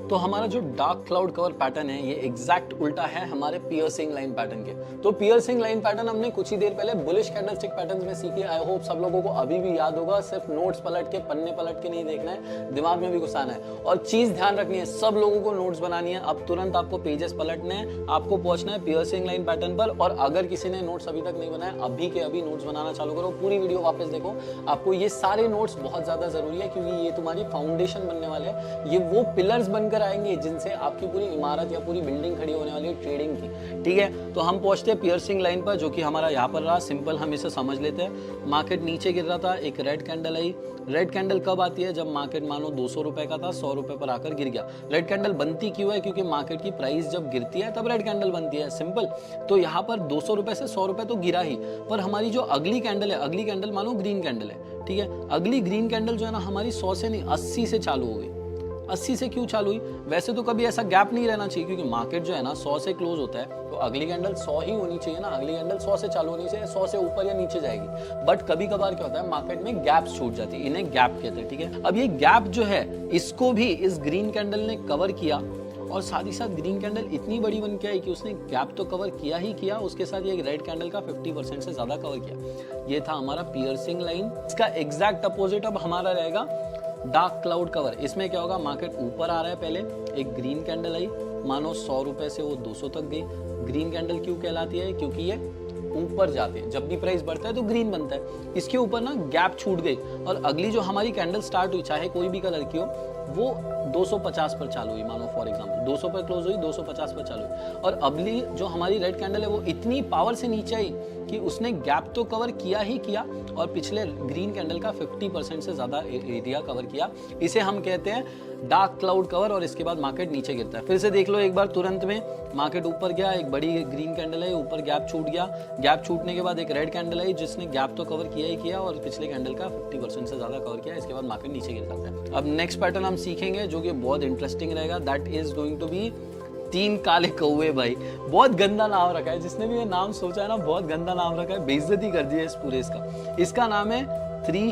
तो हमारा जो डार्क क्लाउड कवर पैटर्न है ये एग्जैक्ट उल्टा है हमारे पियर्सिंग लाइन पैटर्न के। तो पियर्सिंग लाइन पैटर्न हमने कुछ ही देर पहले बुलिश कैंडलस्टिक पैटर्न्स में सीखी। आई होप सब लोगों को अभी भी याद होगा। सिर्फ नोट्स पलट के, पन्ने पलट के नहीं देखना है, दिमाग में भी घुसाना है। और चीज ध्यान रखनी है, सब लोगों को नोट्स बनानी है। अब तुरंत आपको पेजेस पलटने हैं, आपको पहुंचना है पियर्सिंग लाइन पैटर्न पर। और अगर किसी ने नोट्स अभी तक नहीं बनाया, अभी के अभी नोट्स बनाना चालू करो, पूरी वीडियो वापस देखो। आपको ये सारे नोट्स बहुत ज्यादा जरूरी है, क्योंकि ये तुम्हारी फाउंडेशन बनने वाले हैं। ये वो पिलर्स बनकर आएंगे जिनसे आपकी पूरी इमारत या पूरी बिल्डिंग खड़ी होने वाली है ट्रेडिंग की। ठीक है, तो हम पहुंचते हैं पियर्सिंग लाइन पर, जो कि हमारा यहाँ पर रहा। सिंपल हम इसे समझ लेते हैं। मार्केट नीचे गिर रहा था, एक रेड कैंडल आई। रेड कैंडल कब आती है? जब मार्केट मानो 200 रुपए का था, 100 रुपए पर आकर गिर गया। रेड कैंडल बनती क्यों है? क्योंकि मार्केट की प्राइस जब गिरती है तब रेड कैंडल बनती है, सिंपल। तो यहाँ पर 200 रुपए से 100 रुपए तो गिरा ही, पर हमारी जो अगली कैंडल है, अगली कैंडल मानो ग्रीन कैंडल है। ठीक है, अगली ग्रीन कैंडल जो है ना हमारी 100 से नहीं 80 से चालू हो गई। 80 से क्यों चालू हुई? वैसे तो कभी ऐसा गैप नहीं रहना चाहिए, क्योंकि मार्केट जो है ना 100 से क्लोज होता है, तो अगली कैंडल 100 ही होनी चाहिए ना। अगली कैंडल 100 से चालू होनी चाहिए, 100 से ऊपर या नीचे जाएगी। बट कभी कभार क्या होता है, मार्केट में गैप्स छूट जाती है, इन्हें गैप कहते हैं। ठीक है, अब ये गैप जो है इसको भी इस ग्रीन कैंडल ने कवर किया, और साथ ही साथ ग्रीन कैंडल इतनी बड़ी बन के आई कि उसने गैप तो कवर किया ही किया, उसके साथ ये रेड कैंडल का 50% से ज्यादा कवर किया। ये था हमारा पियर्सिंग लाइन। इसका एग्जैक्ट अपोजिट अब हमारा रहेगा डार्क क्लाउड कवर। इसमें क्या होगा, मार्केट ऊपर आ रहा है, पहले एक ग्रीन कैंडल आई, मानो 100 रुपए से वो 200 तक गई। ग्रीन कैंडल क्यों कहलाती है? क्योंकि ये ऊपर जाते हैं, जब भी प्राइस बढ़ता है तो ग्रीन बनता है। इसके ऊपर ना गैप छूट गई, और अगली जो हमारी कैंडल स्टार्ट हुई, चाहे कोई भी कलर की हो, वो 250 पर चालू हुई। मानो फॉर एग्जांपल 200 पर क्लोज हुई, 250 पर चालू हुई। और अगली जो हमारी रेड कैंडल है वो इतनी पावर से नीचे आई कि उसने गैप तो कवर किया ही किया, और पिछले ग्रीन कैंडल का 50% से ज्यादा एरिया कवर किया। इसे हम कहते हैं डार्क क्लाउड कवर। और इसके बाद मार्केट नीचे गिरता है। फिर से देख लो एक बार, तुरंत में मार्केट ऊपर गया, एक बड़ी ग्रीन कैंडल है, ऊपर गैप छूट गया। गैप छूटने के बाद एक रेड कैंडल आई, जिसने गैप तो कवर किया ही किया, और पिछले कैंडल का 50% से ज्यादा कवर किया। इसके बाद मार्केट नीचे गिर जाता है। अब नेक्स्ट पैटर्न हम सीखेंगे, जो कि बहुत इंटरेस्टिंग रहेगा। That is going to be 3 काले कौवे। भाई बहुत गंदा नाम रखा है, जिसने भी ये नाम सोचा है ना, बहुत गंदा नाम रखा है, बेइज्जती कर दी है इस पूरे इसका। इसका नाम है 3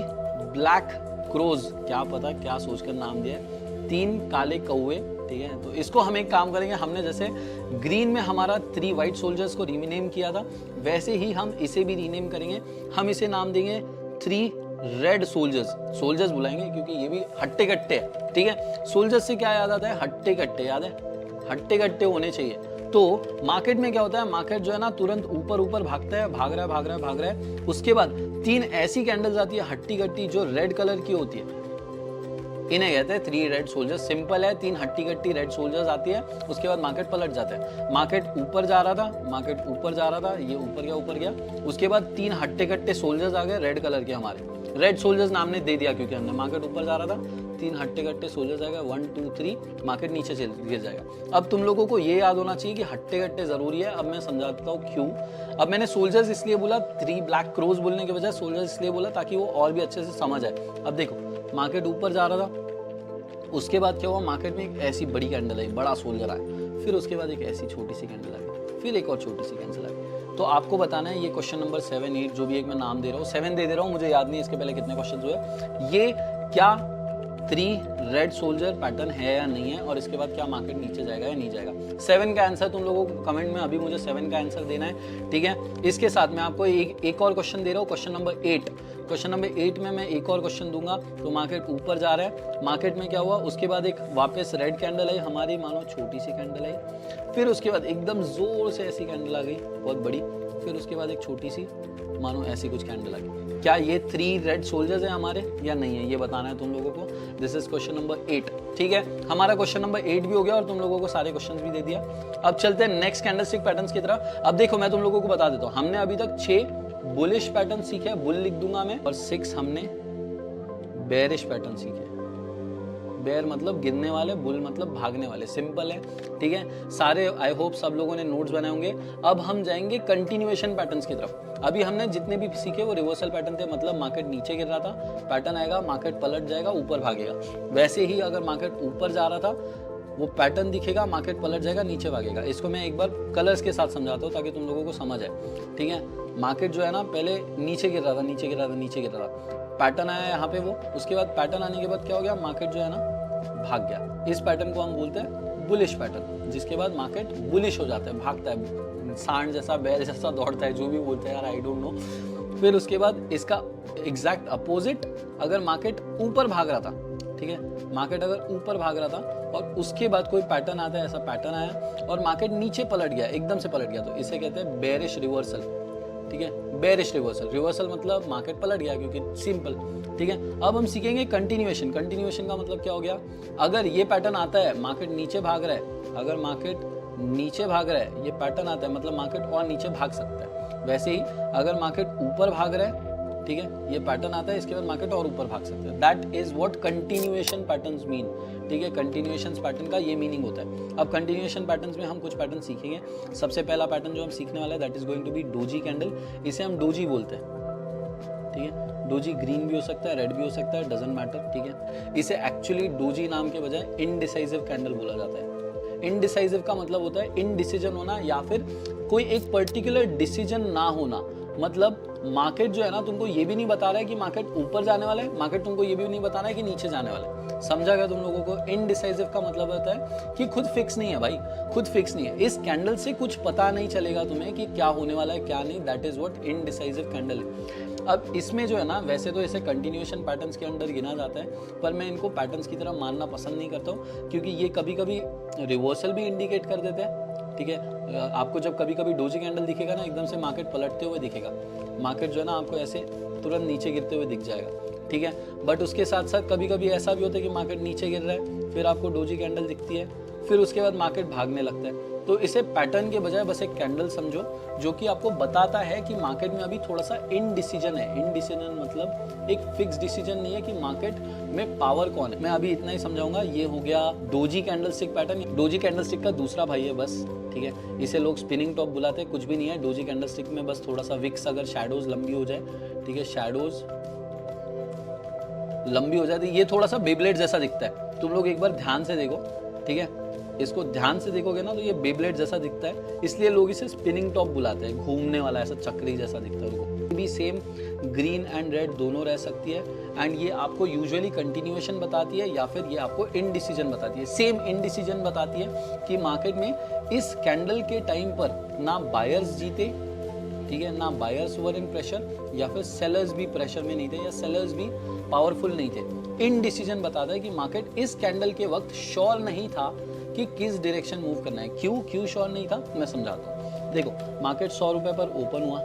ब्लैक क्रोज। क्या पता क्या सोचकर नाम दिया है, 3 काले कौवे। ठीक है, तो इसको हम एक काम करेंगे, हमने जैसे ग्रीन में हमारा 3 व्हाइट सोल्जर्स को रीनेम किया था, वैसे ही हम इसे भी रीनेम करेंगे। हम इसे नाम देंगे 3 रेड सोल्जर्स। सोल्जर्स बुलाएंगे क्योंकि ये भी हट्टे कट्टे है। ठीक है, सोल्जर्स से क्या याद आता है? हट्टे कट्टे याद है, हट्टे कट्टे होने चाहिए। तो मार्केट में क्या होता है, मार्केट जो है ना तुरंत ऊपर ऊपर भागता है, भाग रहा है भाग रहा है भाग रहा है। उसके बाद 3 ऐसी कैंडल्स आती है हट्टी कट्टी, जो रेड कलर की होती है, इन्हें कहते हैं 3 रेड सोल्जर्स। सिंपल है, 3 हट्टी कट्टी रेड सोल्जर्स आती है। उसके बाद मार्केट पलट जाता है। मार्केट ऊपर जा रहा था, मार्केट ऊपर जा रहा था, ये ऊपर गया। उसके बाद 3 हट्टे कट्टे सोल्जर्स आ गए रेड कलर के, हमारे रेड सोल्जर्स नाम ने दे दिया क्योंकि हमने मार्केट ऊपर जा रहा था। 3 हट्टे कट्टे सोल्जर्स आएगा, 1 2 3, मार्केट नीचे गिर जाएगा। अब तुम लोगों को ये याद होना चाहिए कि हट्टे कट्टे जरूरी है। अब मैं समझाता हूँ क्यों। अब मैंने सोल्जर्स इसलिए बोला, 3 ब्लैक क्रोज बोलने के बजाय सोल्जर्स इसलिए बोला ताकि वो और भी अच्छे से समझ आए। अब देखो मार्केट ऊपर जा रहा था, उसके बाद क्या हुआ, मार्केट में एक ऐसी बड़ी कैंडल आई, बड़ा सोल्जर आया, फिर उसके बाद एक ऐसी छोटी सी कैंडल आई, फिर एक और छोटी सी कैंडल आई। तो आपको बताना है, ये क्वेश्चन नंबर 7 8 जो भी एक मैं नाम दे रहा हूँ, 7 दे रहा हूँ, मुझे याद नहीं इसके पहले कितने क्वेश्चन हुए। ये क्या 3 रेड सोल्जर पैटर्न है या नहीं है, और इसके बाद क्या मार्केट नीचे जाएगा या नहीं जाएगा। 7 का आंसर तुम लोगों को कमेंट में अभी मुझे 7 का आंसर देना है। ठीक है, इसके साथ मैं आपको एक और क्वेश्चन दे रहा हूँ, क्वेश्चन नंबर 8। क्वेश्चन नंबर 8 में मैं एक और क्वेश्चन दूंगा। तो मार्केट ऊपर जा रहा है, मार्केट में क्या हुआ, उसके बाद एक वापस रेड कैंडल आई हमारी, मानो छोटी सी कैंडल आई, फिर उसके बाद एकदम जोर से ऐसी कैंडल आ गई बहुत बड़ी, फिर उसके बाद एक छोटी सी मानो ऐसी कुछ कैंडल आ गई। क्या ये 3 रेड सोल्जर्स हैं हमारे या नहीं है, ये बताना है तुम लोगों को। This is question number 8। ठीक है, हमारा क्वेश्चन नंबर 8 भी हो गया और तुम लोगों को सारे क्वेश्चंस भी दे दिया। अब चलते हैं नेक्स्ट कैंडलस्टिक पैटर्न्स की तरफ। अब देखो मैं तुम लोगों को बता देता हूँ, हमने अभी तक 6 बुलिश पैटर्न सीखे, बुल लिख दूंगा मैं, और 6 हमने बेयरिश पैटर्न सीखे। बेयर मतलब गिरने वाले, बुल मतलब भागने वाले, सिंपल है, ठीक है। सारे आई होप सब लोगों ने नोट्स बनाए होंगे। अब हम जाएंगे कंटिन्यूएशन पैटर्न्स की तरफ। अभी हमने जितने भी सीखे वो रिवर्सल पैटर्न थे, मतलब मार्केट नीचे गिर रहा था, पैटर्न आएगा, मार्केट पलट जाएगा, ऊपर भागेगा। वैसे ही अगर मार्केट ऊपर जा रहा था, वो पैटर्न दिखेगा, मार्केट पलट जाएगा, नीचे भागेगा। इसको मैं एक बार कलर्स के साथ समझाता हूँ ताकि तुम लोगों को समझ आए, ठीक है। मार्केट जो है ना, पहले नीचे गिर रहा था, नीचे गिर रहा था, नीचे गिर रहा था, पैटर्न आया यहाँ पे वो, उसके बाद पैटर्न आने के बाद क्या हो गया, मार्केट जो है ना भाग गया। इस पैटर्न को हम बोलते हैं बुलिश पैटर्न, जिसके बाद मार्केट बुलिश हो जाता है, भागता है, सांड जैसा, बैल जैसा दौड़ता है, जो भी बोलते हैं यार, आई डोंट नो। फिर उसके बाद इसका एग्जैक्ट अपोजिट, अगर मार्केट ऊपर भाग रहा था, ठीक है, मार्केट अगर ऊपर भाग रहा था और उसके बाद कोई पैटर्न आता है, ऐसा पैटर्न आया और मार्केट नीचे पलट गया, एकदम से पलट गया, तो इसे कहते हैं बेयरिश रिवर्सल, ठीक है। बेयरिश रिवर्सल, रिवर्सल मतलब मार्केट पलट गया, क्योंकि सिंपल, ठीक है। अब हम सीखेंगे कंटिन्यूएशन। कंटिन्यूएशन का मतलब क्या हो गया, अगर ये पैटर्न आता है, मार्केट नीचे भाग रहा है, अगर मार्केट नीचे भाग रहा है, ये पैटर्न आता है, मतलब मार्केट और नीचे भाग सकता है। वैसे ही अगर मार्केट ऊपर भाग रहा है, ठीक है, ये पैटर्न आता है, इसके बाद मार्केट और ऊपर भाग सकता है। That is what continuation patterns mean, ठीक है। कंटिन्यूएशन पैटर्न का ये मीनिंग होता है। अब कंटिन्यूएशन पैटर्न्स में हम कुछ पैटर्न सीखेंगे। सबसे पहला पैटर्न जो हम सीखने वाला है, that is going to be doji candle. इसे हम डोजी बोलते हैं, ठीक है। डोजी ग्रीन भी हो सकता है, रेड भी हो सकता है, डजंट मैटर, ठीक है। इसे एक्चुअली डोजी नाम के बजाय इनडिसाइसिव कैंडल बोला जाता है। इनडिसाइसिव का मतलब होता है इनडिसीजन होना, या फिर कोई एक पर्टिकुलर डिसीजन ना होना। मतलब मार्केट जो है ना, तुमको ये भी नहीं बता रहा है कि मार्केट ऊपर जाने वाला है, मार्केट तुमको ये भी नहीं बता रहा है कि नीचे जाने वाला है। समझा गया तुम लोगों को? इनडिसाइसिव का मतलब होता है कि खुद फिक्स नहीं है भाई, खुद फिक्स नहीं है। इस कैंडल से कुछ पता नहीं चलेगा तुम्हें कि क्या होने वाला है क्या नहीं। That is what indecisive candle है। अब इसमें जो है ना, वैसे तो इसे कंटिन्यूएशन पैटर्न्स के अंडर गिना जाता है, पर मैं इनको पैटर्न्स की तरह मानना पसंद नहीं करता हूँ, क्योंकि ये कभी कभी रिवर्सल भी इंडिकेट कर देते हैं, ठीक है। आपको जब कभी कभी डोजी कैंडल दिखेगा ना, एकदम से मार्केट पलटते हुए दिखेगा, मार्केट जो है ना आपको ऐसे तुरंत नीचे गिरते हुए दिख जाएगा, ठीक है। बट उसके साथ साथ कभी कभी ऐसा भी होता है कि मार्केट नीचे गिर रहा है, फिर आपको डोजी कैंडल दिखती है, फिर उसके बाद मार्केट भागने लगता है। तो इसे पैटर्न के बजाय बस एक कैंडल समझो, जो कि आपको बताता है कि मार्केट में अभी थोड़ा सा इनडिसीजन है। इनडिसीजन मतलब एक फिक्स डिसीजन नहीं है कि मार्केट में पावर कौन है। मैं अभी इतना ही समझाऊंगा। ये हो गया doji candlestick pattern. Doji candlestick का दूसरा भाई है बस, ठीक है। इसे लोग स्पिनिंग टॉप बुलाते हैं, कुछ भी नहीं है। डोजी कैंडलस्टिक में बस थोड़ा सा विक्स, अगर शैडोज लंबी हो जाए, ठीक है, शैडोज लंबी हो जाती है, ये थोड़ा सा बेब्लेड जैसा दिखता है। तुम लोग एक बार ध्यान से देखो, ठीक है, इसको ध्यान से देखोगे ना तो ये बेब्लेड जैसा दिखता है, इसलिए लोग इसे स्पिनिंग टॉप बुलाते हैं। घूमने वाला ऐसा चक्री जैसा दिखता है उनको। भी सेम ग्रीन एंड रेड दोनों रह सकती है, एंड ये आपको यूजुअली कंटिन्यूएशन बताती है या फिर ये आपको इनडिसीजन बताती है। सेम इनडिसीजन बताती है कि मार्केट में इस कैंडल के टाइम पर ना बायर्स जीते, ठीक है, ना बायर्स वर इन प्रेशर, या फिर सेलर्स भी प्रेशर में नहीं थे, या सेलर्स भी पावरफुल नहीं थे। इनडिसीजन बताता है कि मार्केट इस कैंडल के वक्त श्योर नहीं था कि किस डायरेक्शन मूव करना है। क्यों श्योर नहीं था, मैं समझाता हूँ। देखो, मार्केट 100 रुपए पर ओपन हुआ,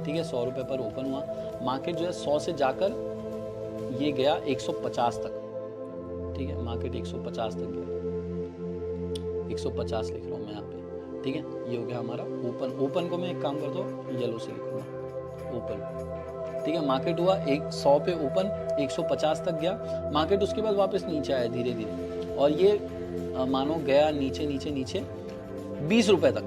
ठीक है, 100 रुपए पर ओपन हुआ। मार्केट जो है 100 से जाकर ये गया 150 तक, ठीक है, मार्केट 150 तक गया। 150 लिख रहा हूँ मैं यहाँ पे, ठीक है। ये हो गया हमारा ओपन। ओपन को मैं एक काम करता हूँ, येलो से लिखूंगा, ओपन, ठीक है। मार्केट हुआ 100 पे ओपन, 150 तक गया मार्केट। उसके बाद वापस नीचे आया धीरे धीरे, और ये मानो गया नीचे नीचे नीचे 20 रुपए तक,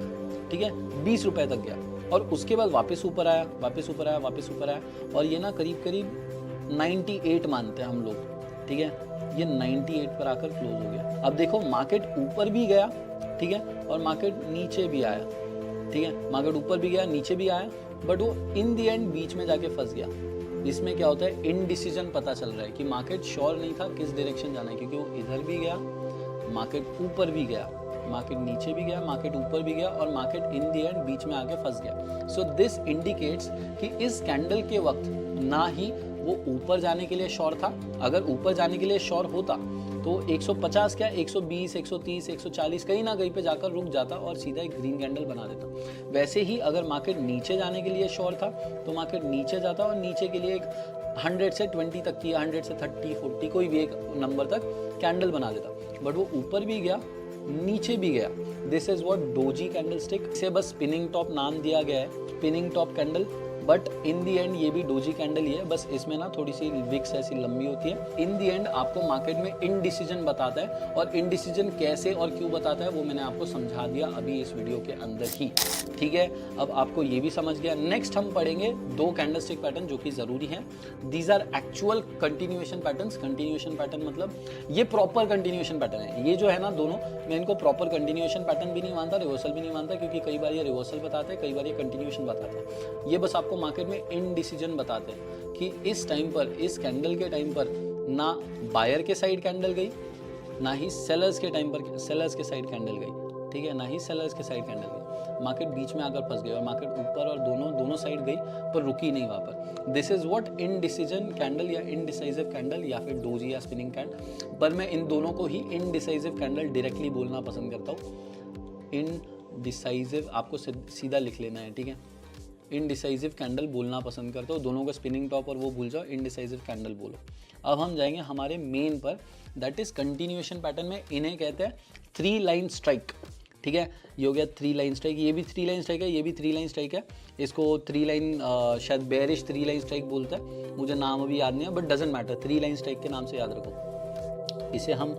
ठीक है, 20 रुपए तक गया, और उसके बाद वापस ऊपर आया, वापस ऊपर आया, वापस ऊपर आया, और ये ना करीब करीब 98 मानते हैं हम लोग, ठीक है। ये 98 पर आकर क्लोज हो गया। अब देखो, मार्केट ऊपर भी गया, ठीक है, और मार्केट नीचे भी आया, ठीक है, मार्केट ऊपर भी गया, नीचे भी आया, बट वो इन दी एंड बीच में जाके फंस गया। इसमें क्या होता है, इनडिसीजन पता चल रहा है कि मार्केट श्योर नहीं था किस डायरेक्शन जाना है, क्योंकि वो इधर भी गया, मार्केट ऊपर भी गया, मार्केट नीचे भी गया, मार्केट ऊपर भी गया, और मार्केट इन दी एंड बीच में आके फंस गया। सो दिस इंडिकेट्स कि इस कैंडल के वक्त ना ही वो ऊपर जाने के लिए श्योर था। अगर ऊपर जाने के लिए श्योर होता तो 150 क्या 120, 130, 140 कहीं ना कहीं पे जाकर रुक जाता और सीधा एक ग्रीन कैंडल बना देता। वैसे ही अगर मार्केट नीचे जाने के लिए श्योर था तो मार्केट नीचे जाता और नीचे के लिए एक 100 से 20 तक की, 100 से 30, 40 कोई भी एक नंबर तक कैंडल बना देता। बट वो ऊपर भी गया, नीचे भी गया। This is what doji candlestick. इसे बस स्पिनिंग टॉप नाम दिया गया है, spinning top candle. But in the and ये भी डोजी कैंडल ही है, बस इसमें ना थोड़ी सी विक्स ऐसी लंबी होती है। इन दी एंड आपको मार्केट में इनडिसीजन बताता है, और इनडिसीजन कैसे और क्यों बताता है वो मैंने आपको समझा दिया अभी इस वीडियो के अंदर ही, ठीक है। अब आपको ये भी समझ गया। नेक्स्ट हम पढ़ेंगे दो कैंडलस्टिक पैटर्न जो कि जरूरी है। These are actual continuation patterns. Continuation pattern मतलब ये प्रॉपर कंटिन्यूएशन पैटर्न है। ये जो है ना दोनों, मैं इनको प्रॉपर कंटिन्यूएशन पैटर्न भी नहीं मानता, रिवर्सल भी नहीं मानता, क्योंकि कई बार ये रिवर्सल बताते हैं, कई बार ये कंटिन्यूएशन बताते हैं। ये बस आपको मार्केट में इनडिसीजन बताते हैं कि इस टाइम पर, इस कैंडल के टाइम पर ना बायर के साइड कैंडल गई, ना ही सेलर्स के टाइम पर सेलर्स के साइड कैंडल गई, ठीक है, ना ही सेलर्स के साइड कैंडल गई। मार्केट बीच में आकर फंस गई और मार्केट ऊपर और दोनों साइड गई पर रुकी नहीं वहां पर। This is what indecision candle या इनडिसाइसिव कैंडल या फिर डोजी या स्पिनिंग कैंडल, पर मैं इन दोनों को ही इनडिसाइसिव कैंडल डायरेक्टली बोलना पसंद करता हूँ। इनडिसाइसिव आपको सीधा लिख लेना है, ठीक है। इनडिसाइसिव कैंडल बोलना पसंद करता हूँ। दोनों का स्पिनिंग टॉप और वो भूल जाओ, इनडिसाइसिव कैंडल बोलो। अब हम जाएंगे हमारे मेन पर, दैट इज कंटिन्यूएशन पैटर्न में इन्हें कहते हैं 3 लाइन स्ट्राइक, ठीक है। ये हो गया 3 लाइन स्ट्राइक, ये भी 3 लाइन स्ट्राइक है, ये भी 3 लाइन स्ट्राइक है। इसको 3 लाइन शायद बेरिश 3 लाइन स्ट्राइक बोलता है, मुझे नाम अभी याद नहीं है, but doesn't matter, 3 line strike के नाम से याद रखो। इसे हम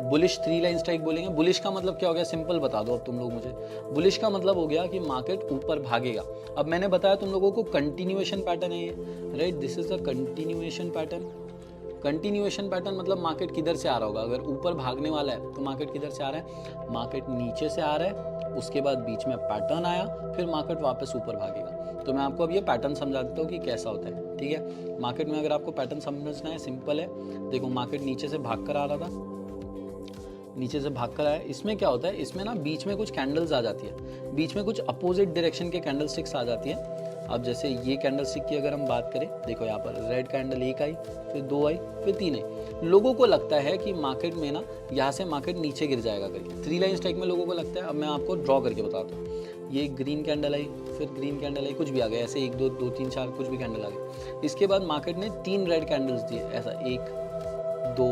बुलिश 3 लाइन स्ट्राइक बोलेंगे। बुलिश का मतलब क्या हो गया, सिंपल बता दो अब तुम लोग मुझे। बुलिश का मतलब हो गया कि मार्केट ऊपर भागेगा। अब मैंने बताया तुम लोगों को कंटिन्यूएशन पैटर्न है ये, right, this is the continuation pattern. Continuation pattern मतलब मार्केट किधर से आ रहा होगा, अगर ऊपर भागने वाला है तो मार्केट किधर से आ रहा है, मार्केट नीचे से आ रहा है, उसके बाद बीच में पैटर्न आया, फिर मार्केट वापस ऊपर भागेगा। तो मैं आपको अब ये पैटर्न समझा देता हूँ कि कैसा होता है, ठीक है। मार्केट में अगर आपको पैटर्न समझना है, सिंपल है। देखो मार्केट नीचे से भाग कर आ रहा था, नीचे से भाग कर आया। इसमें क्या होता है, इसमें ना बीच में कुछ कैंडल्स आ जाती है, बीच में कुछ अपोजिट डायरेक्शन के कैंडल स्टिक्स आ जाती है। अब जैसे ये कैंडल स्टिक की अगर हम बात करें, देखो यहाँ पर रेड कैंडल 1 आई, फिर 2 आई, फिर 3 आई। लोगों को लगता है कि मार्केट में ना यहाँ से मार्केट नीचे गिर जाएगा करके, 3 लाइन स्ट्राइक में लोगों को लगता है। अब मैं आपको ड्रॉ करके बताता हूँ। ये ग्रीन कैंडल आई, फिर ग्रीन कैंडल आई, कुछ भी आ गया, ऐसे 1 2 2 3 4 कुछ भी कैंडल आ गए। इसके बाद मार्केट ने 3 रेड कैंडल्स दिए, ऐसा 1 2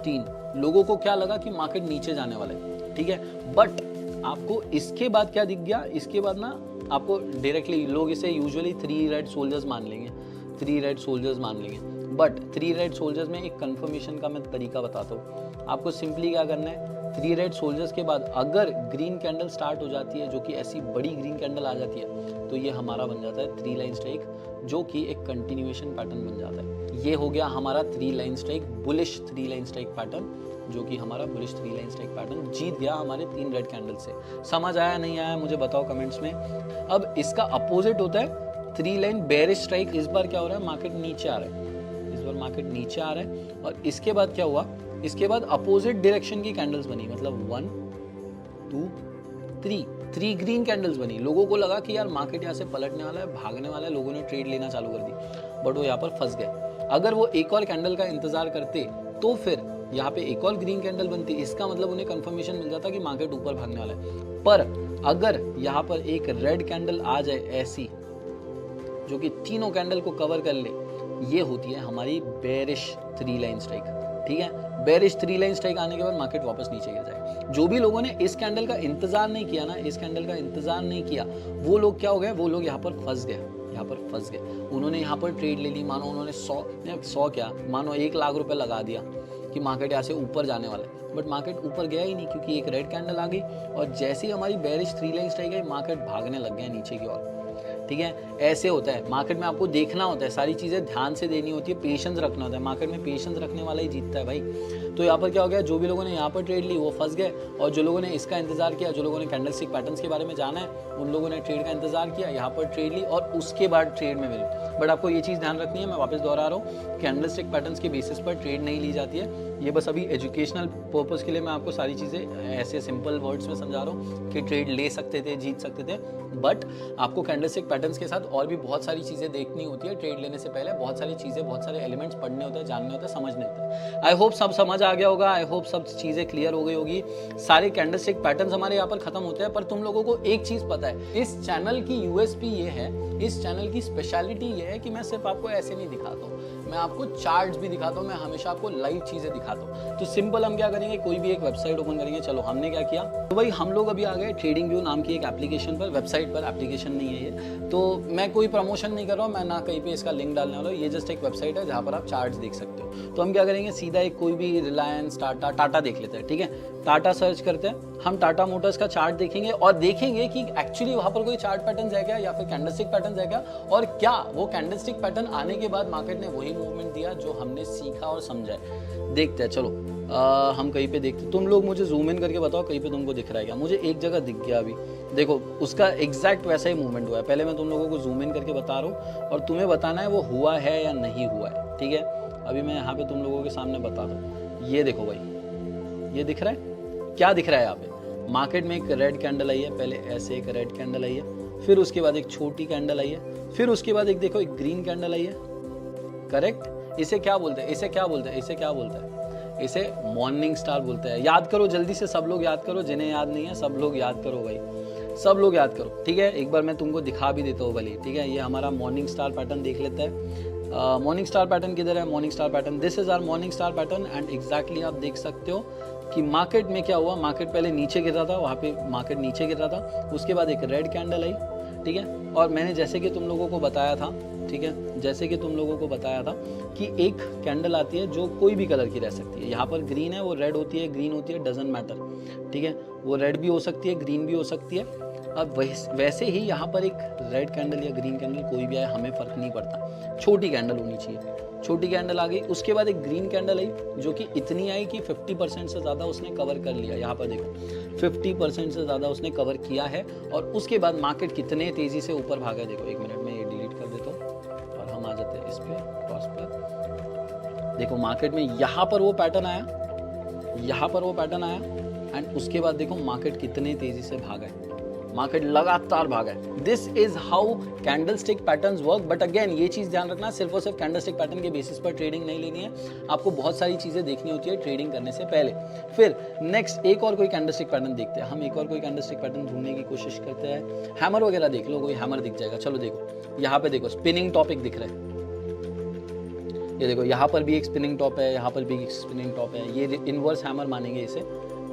3। लोगों को क्या लगा कि मार्केट नीचे जाने वाला है, ठीक है। बट आपको इसके बाद क्या दिख गया, इसके बाद ना आपको डायरेक्टली लोग इसे यूजुअली 3 रेड सोल्जर्स मान लेंगे, 3 रेड सोल्जर्स मान लेंगे। बट 3 रेड सोल्जर्स में एक कंफर्मेशन का मैं तरीका बताता हूँ आपको। सिंपली क्या करना है, 3 रेड सोल्जर्स के बाद अगर ग्रीन कैंडल स्टार्ट हो जाती है, जो कि ऐसी बड़ी ग्रीन कैंडल आ जाती है, तो ये हमारा बन जाता है 3 लाइन स्ट्राइक, जो कि एक कंटिन्यूएशन पैटर्न बन जाता है। ये हो गया हमारा 3 line strike, bullish 3 line strike pattern, जो कि हमारा बुलिश 3 लाइन स्ट्राइक पैटर्न जीत गया हमारे 3 रेड कैंडल से। समझ आया नहीं आया मुझे बताओ कमेंट्स में। अब इसका अपोजिट होता है 3 लाइन बेरिश स्ट्राइक। इस बार क्या हो रहा है, मार्केट नीचे आ रहा है, इस बार मार्केट नीचे आ रहा है। और इसके बाद क्या हुआ, इसके बाद अपोजिट डायरेक्शन की कैंडल्स बनी, मतलब 1 2 3 ग्रीन कैंडल्स बनी। लोगों को लगा कि यार मार्केट यहाँ से पलटने वाला है, भागने वाला है, लोगों ने ट्रेड लेना चालू कर दी, बट वो यहाँ पर फंस गए। अगर वो एक और कैंडल का इंतजार करते तो फिर यहाँ पे एक और ग्रीन कैंडल बनती, इसका मतलब उन्हें कंफर्मेशन मिल जाता कि मार्केट ऊपर भागने वाला है। पर अगर यहाँ पर एक रेड कैंडल आ जाए ऐसी, जो कि तीनों कैंडल को कवर कर ले, ये होती है हमारी बेरिश 3 लाइन स्ट्राइक, ठीक है। बेरिश 3 लाइन स्ट्राइक आने के बाद मार्केट वापस नीचे गिर जाएगा। जो भी लोगों ने इस कैंडल का इंतजार नहीं किया ना, इस कैंडल का इंतजार नहीं किया, वो लोग क्या हो गए, वो लोग यहाँ पर फंस गए, यहाँ पर फंस गए। उन्होंने यहाँ पर ट्रेड ले ली, मानो उन्होंने 100 क्या, मानो 1 लाख रुपए लगा दिया कि मार्केट यहाँ से ऊपर जाने वाला है, बट मार्केट ऊपर गया ही नहीं, क्योंकि एक रेड कैंडल आ गई और जैसे ही हमारी बेरिश 3 लाइन स्ट्राइक आई, मार्केट भागने लग गया नीचे की ओर, ठीक है। ऐसे होता है मार्केट में, आपको देखना होता है, सारी चीजें ध्यान से देनी होती है, पेशेंस रखना होता है। मार्केट में पेशेंस रखने वाला ही जीतता है भाई। तो यहाँ पर क्या हो गया, जो भी लोगों ने यहाँ पर ट्रेड ली वो फंस गए, और जो लोगों ने इसका इंतजार किया, जो लोगों ने कैंडलस्टिक पैटर्न्स के बारे में जाना है, उन लोगों ने ट्रेड का इंतजार किया, यहाँ पर ट्रेड ली और उसके बाद ट्रेड में मिली। बट आपको ये चीज़ ध्यान रखनी है, मैं वापस दोहरा रहा हूँ, कैंडलस्टिक पैटर्न्स के बेसिस पर ट्रेड नहीं ली जाती है। ये बस अभी एजुकेशनल पर्पस के लिए मैं आपको सारी चीज़ें ऐसे सिंपल वर्ड्स में समझा रहा हूँ कि ट्रेड ले सकते थे, जीत सकते थे, बट आपको कैंडलस्टिक पैटर्न्स के साथ और भी बहुत सारी चीज़ें देखनी होती है। ट्रेड लेने से पहले बहुत सारी चीज़ें, बहुत सारे एलिमेंट्स पढ़ने होते हैं, जानने होते हैं, समझने होते हैं। आई होप सब समझ आ गया होगा, आई होप सब चीज़ें क्लियर हो गई होगी। सारे कैंडलस्टिक पैटर्न्स हमारे यहाँ पर खत्म होते हैं, पर तुम लोगों को एक चीज़ पता है, इस चैनल की यूएसपी ये है, इस चैनल की स्पेशलिटी ये है कि मैं सिर्फ आपको ऐसे नहीं दिखाता हूँ, मैं आपको चार्ट्स भी दिखाता हूँ, मैं हमेशा आपको लाइव चीज़ें दिखाता हूँ। तो सिंपल हम क्या करेंगे, कोई भी एक वेबसाइट ओपन करेंगे। चलो हमने क्या किया, तो भाई हम लोग अभी आ गए ट्रेडिंग व्यू नाम की एक एप्लीकेशन पर, वेबसाइट पर, एप्लीकेशन नहीं है ये। तो मैं कोई प्रमोशन नहीं कर रहा हूँ, मैं ना कहीं पे इसका लिंक डालने वाला हूँ, ये जस्ट एक वेबसाइट है जहाँ पर आप चार्ट्स देख सकते हो। तो हम क्या करेंगे, सीधा एक कोई भी रिलायंस, टाटा देख लेते हैं, ठीक है। टाटा सर्च करते हैं, हम टाटा मोटर्स का चार्ट देखेंगे और देखेंगे कि एक्चुअली वहाँ पर कोई चार्ट पैटर्न है क्या, या फिर कैंडलस्टिक पैटर्न है क्या, और क्या वो कैंडलस्टिक पैटर्न आने के बाद मार्केट ने वही मूवमेंट दिया जो हमने सीखा और समझा है। देखते हैं, चलो हम कहीं पे देखते, तुम लोग मुझे जूम इन करके बताओ कहीं पे तुमको दिख रहा है क्या। मुझे एक जगह दिख गया अभी, देखो उसका एग्जैक्ट वैसा ही मूवमेंट हुआ है। पहले मैं तुम लोगों को जूम इन करके बता रहा हूँ और तुम्हें बताना है वो हुआ है या नहीं हुआ है, ठीक है। अभी मैं यहाँ पे तुम लोगों के सामने बता दूँ, ये देखो भाई, ये दिख रहा है, क्या दिख रहा है यहाँ पे, मार्केट में एक रेड कैंडल आई है, पहले ऐसे एक रेड कैंडल आई है, फिर उसके बाद एक छोटी कैंडल आई है, फिर उसके बाद एक देखो एक ग्रीन कैंडल आई है, करेक्ट। इसे क्या बोलते हैं, इसे क्या बोलते हैं, इसे क्या बोलते हैं, इसे मॉर्निंग स्टार बोलते हैं। याद करो जल्दी से, सब लोग याद करो, जिन्हें याद नहीं है सब लोग याद करो भाई, सब लोग याद करो, ठीक है। एक बार मैं तुमको दिखा भी देता हूँ भले, ठीक है। ये हमारा मॉर्निंग स्टार पैटर्न देख लेते हैं। मॉर्निंग स्टार पैटर्न किधर है, morning star pattern, this is our morning star pattern and exactly आप देख सकते हो कि मार्केट में क्या हुआ। मार्केट पहले नीचे गिर रहा था, वहाँ पे मार्केट नीचे गिर रहा था, उसके बाद एक रेड कैंडल आई, ठीक है। और मैंने जैसे कि तुम लोगों को बताया था, ठीक है, जैसे कि तुम लोगों को बताया था कि एक कैंडल आती है जो कोई भी कलर की रह सकती है। यहाँ पर ग्रीन है, वो रेड होती है, ग्रीन होती है, डजंट मैटर, ठीक है। वो रेड भी हो सकती है, ग्रीन भी हो सकती है। अब वैसे ही यहाँ पर एक रेड कैंडल या ग्रीन कैंडल कोई भी आए, हमें फ़र्क नहीं पड़ता, छोटी कैंडल होनी चाहिए। छोटी कैंडल आ गई, उसके बाद एक ग्रीन कैंडल आई जो कि इतनी आई कि 50% से ज़्यादा उसने कवर कर लिया। यहाँ पर देखो 50% से ज़्यादा उसने कवर किया है। और उसके बाद मार्केट कितने तेज़ी से ऊपर भागा है, देखो एक मिनट में ये डिलीट कर देता हूँ और हम आ जाते हैं इस पर क्रॉस पर। देखो मार्केट में यहाँ पर वो पैटर्न आया, यहाँ पर वो पैटर्न आया एंड उसके बाद देखो मार्केट कितने तेज़ी से भागा है, मार्केट लगातार भागा है। This is how candlestick patterns work. But again ये चीज ध्यान रखना, सिर्फ और सिर्फ कैंडलस्टिक पैटर्न के बेसिस पर ट्रेडिंग नहीं लेनी है, आपको बहुत सारी चीजें देखनी होती है ट्रेडिंग करने से पहले। फिर नेक्स्ट एक और कोई कैंडलस्टिक पैटर्न देखते हैं, हम एक और कोई कैंडलस्टिक पैटर्न ढूंढने की कोशिश करते हैं। हैमर वगैरह देख लो, कोई हैमर दिख जाएगा। चलो देखो यहाँ पे देखो स्पिनिंग टॉपिक दिख रहा है, ये देखो यहाँ पर भी एक स्पिनिंग टॉप है, यहाँ पर भी एक स्पिनिंग टॉप है। ये इनवर्स हैमर मानेंगे इसे,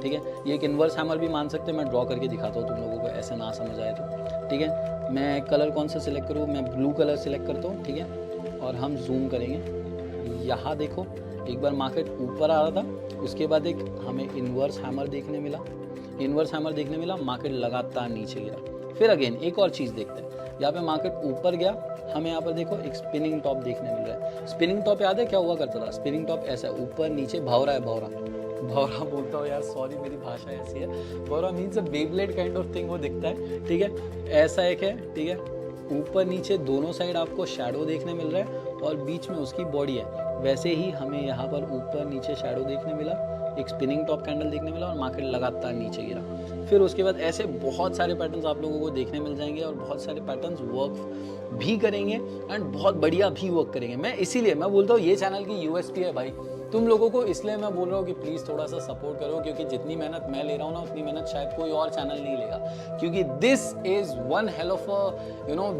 ठीक है। ये एक इनवर्स हैमर भी मान सकते हैं, मैं ड्रॉ करके दिखाता हूँ तुम लोगों को, ऐसे ना समझ आए तो, ठीक है। मैं कलर कौन सा सिलेक्ट करूँ, मैं ब्लू कलर सिलेक्ट करता हूँ, ठीक है। और हम जूम करेंगे, यहाँ देखो एक बार मार्केट ऊपर आ रहा था, उसके बाद एक हमें इनवर्स हैमर देखने मिला, इनवर्स हैमर देखने मिला, मार्केट लगातार नीचे गिरा। फिर अगेन एक और चीज़ देखते हैं, यहाँ पे मार्केट ऊपर गया, हमें यहाँ पर देखो एक स्पिनिंग टॉप देखने मिल रहा है। स्पिनिंग टॉप याद है क्या हुआ करता था, स्पिनिंग टॉप ऐसा ऊपर नीचे भौरा है, भौरा बोलता हूँ यार, सॉरी मेरी भाषा ऐसी है। भौरा means a Beyblade kind of thing वो दिखता है, ठीक है। ऐसा एक है, ठीक है, ऊपर नीचे दोनों साइड आपको शैडो देखने मिल रहा है और बीच में उसकी बॉडी है। वैसे ही हमें यहाँ पर ऊपर नीचे शैडो देखने मिला, एक स्पिनिंग टॉप कैंडल देखने मिला और मार्केट लगातार नीचे गिरा। फिर उसके बाद ऐसे बहुत सारे पैटर्न्स आप लोगों को देखने मिल जाएंगे और बहुत सारे पैटर्न्स वर्क भी करेंगे एंड बहुत बढ़िया भी वर्क करेंगे। मैं इसीलिए मैं बोलता हूँ ये चैनल की यूएसपी है भाई, तुम लोगों को, इसलिए मैं बोल रहा हूँ कि प्लीज़ थोड़ा सा सपोर्ट करो, क्योंकि जितनी मेहनत मैं ले रहा हूँ ना उतनी मेहनत शायद कोई और चैनल नहीं लेगा। क्योंकि this is one hell of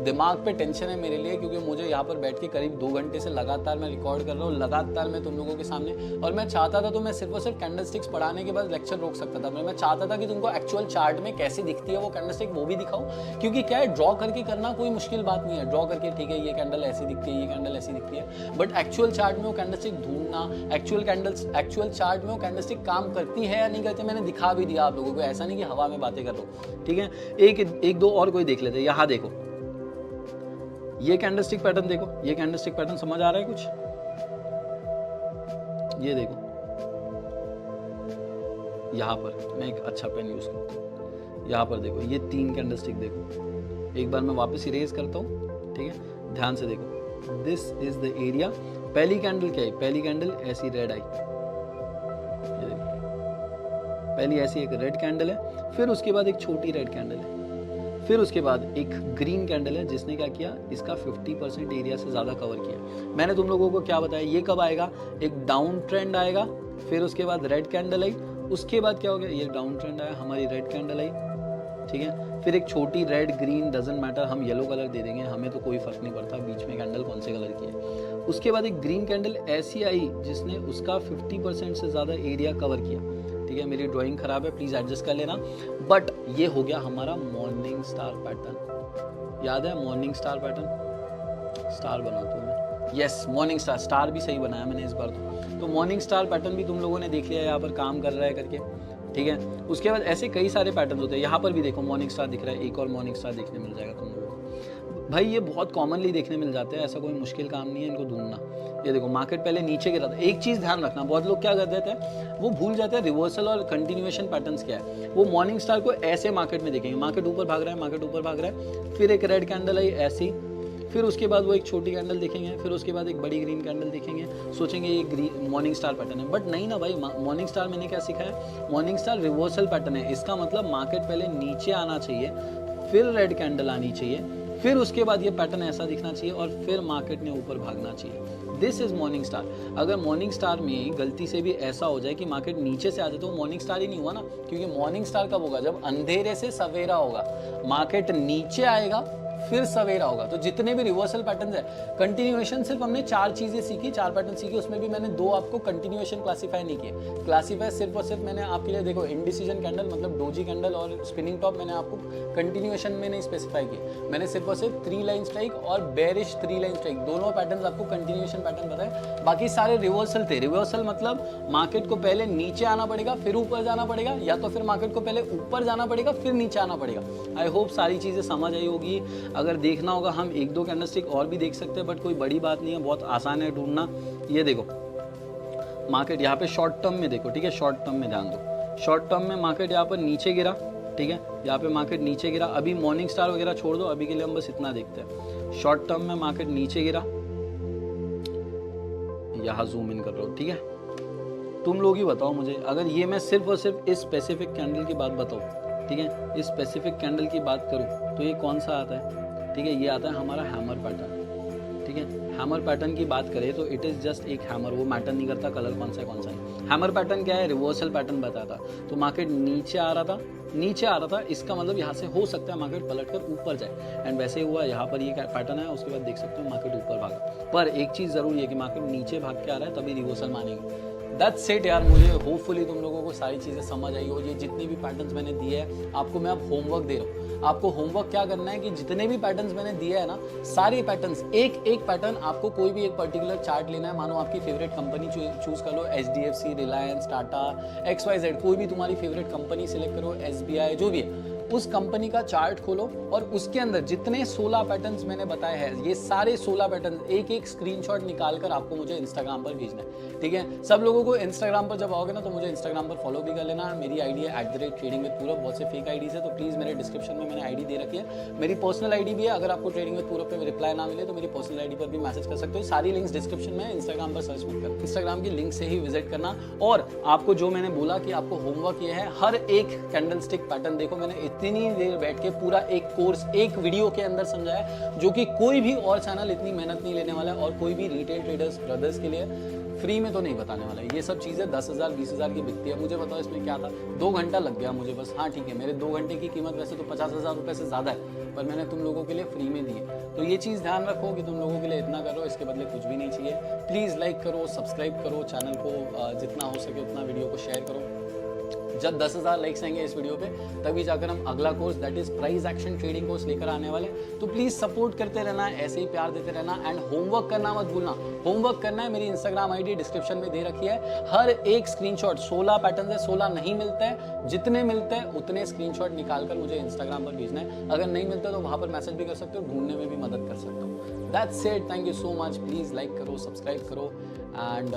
दिमाग पे टेंशन है मेरे लिए, क्योंकि मुझे यहाँ पर बैठ के करीब 2 घंटे से लगातार मैं रिकॉर्ड कर रहा हूँ, लगातार मैं तुम लोगों के सामने। और मैं चाहता था तो मैं सिर्फ और सिर्फ कैंडलस्टिक्स पढ़ाने के बाद लेक्चर रोक सकता था, मैं चाहता था कि तुमको एक्चुअल चार्ट में कैसी दिखती है वो कैंडलस्टिक वो भी दिखाऊं। क्योंकि क्या है, ड्रॉ करके करना कोई मुश्किल बात नहीं है, ड्रॉ करके ठीक है ये कैंडल ऐसी दिखती है, ये कैंडल ऐसी दिखती है, बट एक्चुअल चार्ट में वो कैंडलस्टिक ढूंढना, एक्चुअल चार्ट में वो कैंडलस्टिक काम करती है या नहीं करती, मैंने दिखा भी दिया आप लोगों को, ऐसा नहीं कि हवा में बातें कर रहा हूं, ठीक है। एक दो और कोई देख लेते हैं। यहाँ देखो ये कैंडलस्टिक पैटर्न देखो, ये कैंडलस्टिक पैटर्न समझ आ रहा है कुछ, ये देखो यहाँ पर मैं एक अच्छा पेन यूज करता हूँ, यहाँ पर देखो ये 3 कैंडलस्टिक देखो, एक बार मैं वापस इरेज करता हूँ, ठीक है, ध्यान से देखो। This is the area. पहली कैंडल क्या है, पहली कैंडल ऐसी रेड आई, ये देखो पहली ऐसी एक रेड कैंडल है, फिर उसके बाद एक छोटी रेड कैंडल है, फिर उसके बाद एक ग्रीन कैंडल है जिसने क्या किया, इसका 50% एरिया से ज़्यादा कवर किया। मैंने तुम लोगों को क्या बताया, ये कब आएगा, एक डाउन ट्रेंड आएगा, फिर उसके बाद रेड कैंडल आई, उसके बाद क्या हो गया, ये डाउन ट्रेंड आया, हमारी रेड कैंडल आई, ठीक है। फिर एक छोटी रेड ग्रीन डजेंट मैटर, हम येलो कलर दे देंगे, हमें तो कोई फर्क नहीं पड़ता बीच में कैंडल कौन से कलर की है। उसके बाद एक ग्रीन कैंडल ऐसी आई जिसने उसका 50% से ज़्यादा एरिया कवर किया, ठीक है। मेरी ड्राइंग खराब है, प्लीज़ एडजस्ट कर लेना। बट ये हो गया हमारा मॉर्निंग स्टार पैटर्न। याद है मॉर्निंग स्टार पैटर्न? स्टार बनाता हूँ मैं, यस मॉर्निंग स्टार, स्टार भी सही बनाया मैंने इस बार तो मॉर्निंग स्टार पैटर्न भी तुम लोगों ने देख लिया यहाँ पर काम कर रहा है करके, ठीक है। उसके बाद ऐसे कई सारे पैटर्न होते हैं, यहाँ पर भी देखो मॉर्निंग स्टार दिख रहा है, एक और मॉर्निंग स्टार देखने मिल जाएगा तुम लोगों को। भाई ये बहुत कॉमनली देखने मिल जाते हैं, ऐसा कोई मुश्किल काम नहीं है इनको ढूंढना। ये देखो मार्केट पहले नीचे गिरा था। एक चीज़ ध्यान रखना, बहुत लोग क्या कर देते हैं, वो भूल जाते हैं रिवर्सल और कंटिन्यूएशन पैटर्न्स क्या है। वो मॉर्निंग स्टार को ऐसे मार्केट में देखेंगे, मार्केट ऊपर भाग रहा है, मार्केट ऊपर भाग रहा है, फिर एक रेड कैंडल आई ऐसी, फिर उसके बाद वो एक छोटी कैंडल देखेंगे, फिर उसके बाद एक बड़ी ग्रीन कैंडल देखेंगे, सोचेंगे ये ग्रीन मॉर्निंग स्टार पैटर्न है। बट नहीं ना भाई, मॉर्निंग स्टार मैंने क्या सीखा है, मॉर्निंग स्टार रिवर्सल पैटर्न है। इसका मतलब मार्केट पहले नीचे आना चाहिए, फिर रेड कैंडल आनी चाहिए, फिर उसके बाद ये पैटर्न ऐसा दिखना चाहिए और फिर मार्केट ने ऊपर भागना चाहिए। This is morning star. अगर मॉर्निंग स्टार में गलती से भी ऐसा हो जाए कि मार्केट नीचे से आ जाए तो मॉर्निंग स्टार ही नहीं हुआ ना, क्योंकि मॉर्निंग स्टार कब होगा, जब अंधेरे से सवेरा होगा, मार्केट नीचे आएगा फिर सवेरा होगा। तो जितने भी रिवर्सल पैटर्न्स है, कंटिन्यूएशन सिर्फ हमने 4 चीजें सीखी, 4 पैटर्न सीखी, उसमें भी मैंने 2 आपको कंटिन्यूएशन क्लासीफाई नहीं किए। क्लासीफाई सिर्फ और सिर्फ मैंने आपके लिए देखो इंडिसीजन कैंडल मतलब डोजी कैंडल और स्पिनिंग टॉप मैंने आपको कंटिन्यूएशन में नहीं स्पेसिफाई किए। मैंने सिर्फ और सिर्फ 3 लाइन स्ट्राइक और बेरिश 3 लाइन स्ट्राइक दोनों पैटर्न आपको कंटिन्यूएशन पैटर्न बताए, बाकी सारे रिवर्सल थे। रिवर्सल मतलब मार्केट को पहले नीचे आना पड़ेगा फिर ऊपर जाना पड़ेगा, या तो फिर मार्केट को पहले ऊपर जाना पड़ेगा फिर नीचे आना पड़ेगा। आई होप सारी चीजें समझ आई होगी। अगर देखना होगा हम 1-2 कैंडलस्टिक और भी देख सकते हैं, बट कोई बड़ी बात नहीं है, बहुत आसान है ढूंढना। ये देखो मार्केट यहाँ पे शॉर्ट टर्म में देखो, ठीक है, शॉर्ट टर्म में ध्यान दो। शॉर्ट टर्म में मार्केट यहाँ पर नीचे गिरा, ठीक है, यहाँ पे मार्केट नीचे गिरा। अभी मॉर्निंग स्टार वगैरह छोड़ दो, अभी के लिए हम बस इतना देखते हैं। शॉर्ट टर्म में मार्केट नीचे गिरा, यहाँ जूम इन कर रहा हूँ, ठीक है। तुम लोग ही बताओ मुझे, अगर ये मैं सिर्फ और सिर्फ इस स्पेसिफिक कैंडल की बात बताऊँ, ठीक है, इस स्पेसिफिक कैंडल की बात करूँ तो ये कौन सा आता है, ठीक है, ये आता है हमारा हैमर पैटर्न, ठीक है। हैमर पैटर्न की बात करें तो इट इज़ जस्ट एक हैमर, वो मैटर नहीं करता कलर कौन सा है। हैमर पैटर्न क्या है, रिवर्सल पैटर्न बताता। तो मार्केट नीचे आ रहा था, इसका मतलब यहाँ से हो सकता है मार्केट पलट कर ऊपर जाए, एंड वैसे ही हुआ। यहाँ पर ये पैटर्न है, उसके बाद देख सकते हो मार्केट ऊपर भागा। पर एक चीज़ ज़रूरी है कि मार्केट नीचे भाग के आ रहा है तभी रिवर्सल मानेंगे। दैट्स इट यार। मुझे होपफुली तुम लोगों को सारी चीज़ें समझ आई हो। ये जितने भी पैटर्न्स मैंने दिए हैं आपको, मैं अब होमवर्क दे रहा हूँ। आपको होमवर्क क्या करना है कि जितने भी पैटर्न्स मैंने दिए है ना, सारे पैटर्न्स एक पैटर्न आपको कोई भी एक पर्टिकुलर चार्ट लेना है। मानो आपकी फेवरेट कंपनी चूज कर लो, HDFC, रिलायंस, टाटा, XYZ, कोई भी तुम्हारी फेवरेट कंपनी सिलेक्ट करो, SBI, जो भी है, उस कंपनी का चार्ट खोलो और उसके अंदर जितने 16 पैटर्न्स मैंने बताए हैं, ये सारे 16 पैटर्न्स एक स्क्रीनशॉट निकाल कर आपको मुझे इंस्टाग्राम पर भेजना है, ठीक है। सब लोगों को इंस्टाग्राम पर जब आओगे ना तो मुझे इंस्टाग्राम पर फॉलो भी कर लेना। मेरी आईडी है @tradingwithpurab। बहुत से फेक आईडीज है, तो प्लीज़ मेरे डिस्क्रिप्शन में मैंने आईडी दे रखी है। मेरी पर्सनल आईडी भी है, अगर आपको ट्रेडिंग विद पूरब पे रिप्लाई ना मिले तो मेरी पर्सनल आईडी पर भी मैसेज कर सकते हो। सारी लिंक्स डिस्क्रिप्शन में, इंस्टाग्राम पर सर्च मत कर, इंस्टाग्राम की लिंक से ही विजिट करना। और आपको जो मैंने बोला कि आपको होमवर्क ये है, हर एक कैंडल स्टिक पैटर्न देखो। मैंने इतनी देर बैठ के पूरा एक कोर्स एक वीडियो के अंदर समझाया, जो कि कोई भी और चैनल इतनी मेहनत नहीं लेने वाला है और कोई भी रिटेल ट्रेडर्स ब्रदर्स के लिए फ्री में तो नहीं बताने वाला है। ये सब चीज़ें 10,000 20,000 की बिकती है। मुझे बताओ इसमें क्या था, 2 घंटा लग गया मुझे बस। हाँ ठीक है, मेरे 2 घंटे की कीमत वैसे तो 50,000 रुपये से ज़्यादा है, पर मैंने तुम लोगों के लिए फ्री में दी है। तो ये चीज़ ध्यान रखो कि तुम लोगों के लिए इतना करो, इसके बदले कुछ भी नहीं चाहिए। प्लीज़ लाइक करो, सब्सक्राइब करो चैनल को, जितना हो सके उतना वीडियो को शेयर करो। जब 10,000 लाइक्स आएंगे इस वीडियो पे, तभी जाकर हम अगला course that is price action trading course लेकर आने वाले। तो प्लीज सपोर्ट करते रहना, ऐसे ही प्यार देते रहना, एंड होमवर्क करना मत भूलना। होमवर्क करना है, मेरी इंस्टाग्राम आईडी डिस्क्रिप्शन में दे रखी है। हर एक स्क्रीनशॉट, 16 पैटर्न है, 16 नहीं मिलता है, जितने मिलते हैं उतने स्क्रीनशॉट निकाल कर मुझे इंस्टाग्राम पर भेजना है। अगर नहीं मिलता तो वहां पर मैसेज भी कर सकते हो, ढूंढने में भी मदद कर सकते हो। That's it, thank you so much. Please like करो, सब्सक्राइब करो, एंड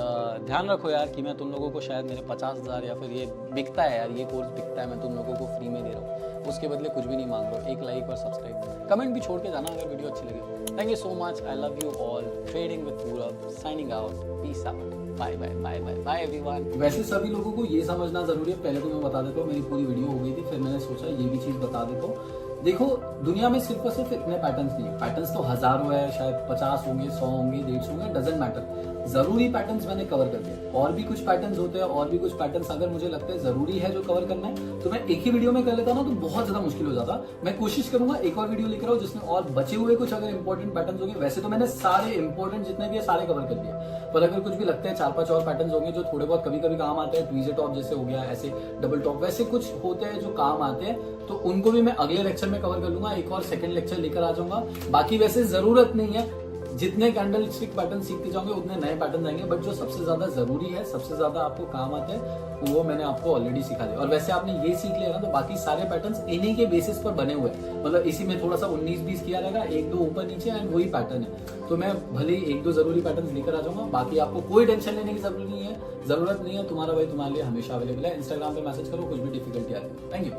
ध्यान रखो यार कि मैं तुम लोगों को शायद मेरे 50,000 या फिर ये बिकता है यार, ये कोर्स बिकता है, मैं तुम लोगों को फ्री में दे रहा हूँ, उसके बदले कुछ भी नहीं मांग रहा हूँ। एक लाइक और सब्सक्राइब, कमेंट भी छोड़ के जाना अगर वीडियो अच्छी लगे। Thank you so much, I love you all. Trading with Purab, signing out, peace out, bye bye bye bye bye everyone. वैसे सभी लोगों को ये समझना जरूरी है, पहले तो मैं बता देता हूँ, मेरी पूरी वीडियो हो गई थी, फिर मैंने सोचा ये भी चीज़ बता देता हूँ। देखो दुनिया में सिर्फ और सिर्फ इतने पैटर्न्स नहीं है, पैटर्न्स तो हजारों है, शायद 50 होंगे, 100 होंगे, 150 होंगे, डजंट मैटर। जरूरी पैटर्न्स मैंने कवर कर दिए। और भी कुछ पैटर्न्स होते हैं, और भी कुछ पैटर्न्स अगर मुझे लगता है जरूरी है जो कवर करना है तो मैं एक ही वीडियो में कर लेता ना, तो बहुत ज्यादा मुश्किल हो जाता। मैं कोशिश करूंगा एक और वीडियो लेकर आऊं जिसमें और बचे हुए कुछ अगर इंपॉर्टेंट पैटर्न्स होंगे। वैसे तो मैंने सारे इंपॉर्टेंट जितने भी है सारे कवर कर दिए, पर अगर कुछ भी लगता है 4-5 और पैटर्न्स होंगे जो थोड़े बहुत कभी कभी काम आते हैं, ट्वीजर टॉप जैसे हो गया, ऐसे डबल टॉप, वैसे कुछ होते हैं जो काम आते हैं, तो उनको भी मैं अगले लेक्चर में कवर कर लूंगा। एक और सेकंड लेक्चर लेकर आ जाऊंगा। बाकी वैसे जरूरत नहीं है, जितने कैंडल स्टिक पैटर्न सीखते जाओगे उतने नए पैटर्न आएंगे, बट जो सबसे ज्यादा जरूरी है, सबसे ज्यादा आपको काम आते हैं, वो मैंने आपको ऑलरेडी सिखा दिया। और वैसे आपने ये सीख लिया ना, तो बाकी सारे पैटर्न्स इन्हीं के बेसिस पर बने हुए हैं। मतलब इसी में थोड़ा सा 19-20 किया रहेगा, 1-2 ऊपर नीचे, एंड वही पैटर्न है। तो मैं भले ही 1-2 जरूरी पैटर्न लेकर आ जाऊंगा, बाकी आपको कोई टेंशन लेने की जरूरत नहीं है। तुम्हारा भाई तुम्हारे लिए हमेशा अवेलेबल है। इंस्टाग्राम पे मैसेज करो, कुछ भी डिफिकल्टी आती है। Thank you.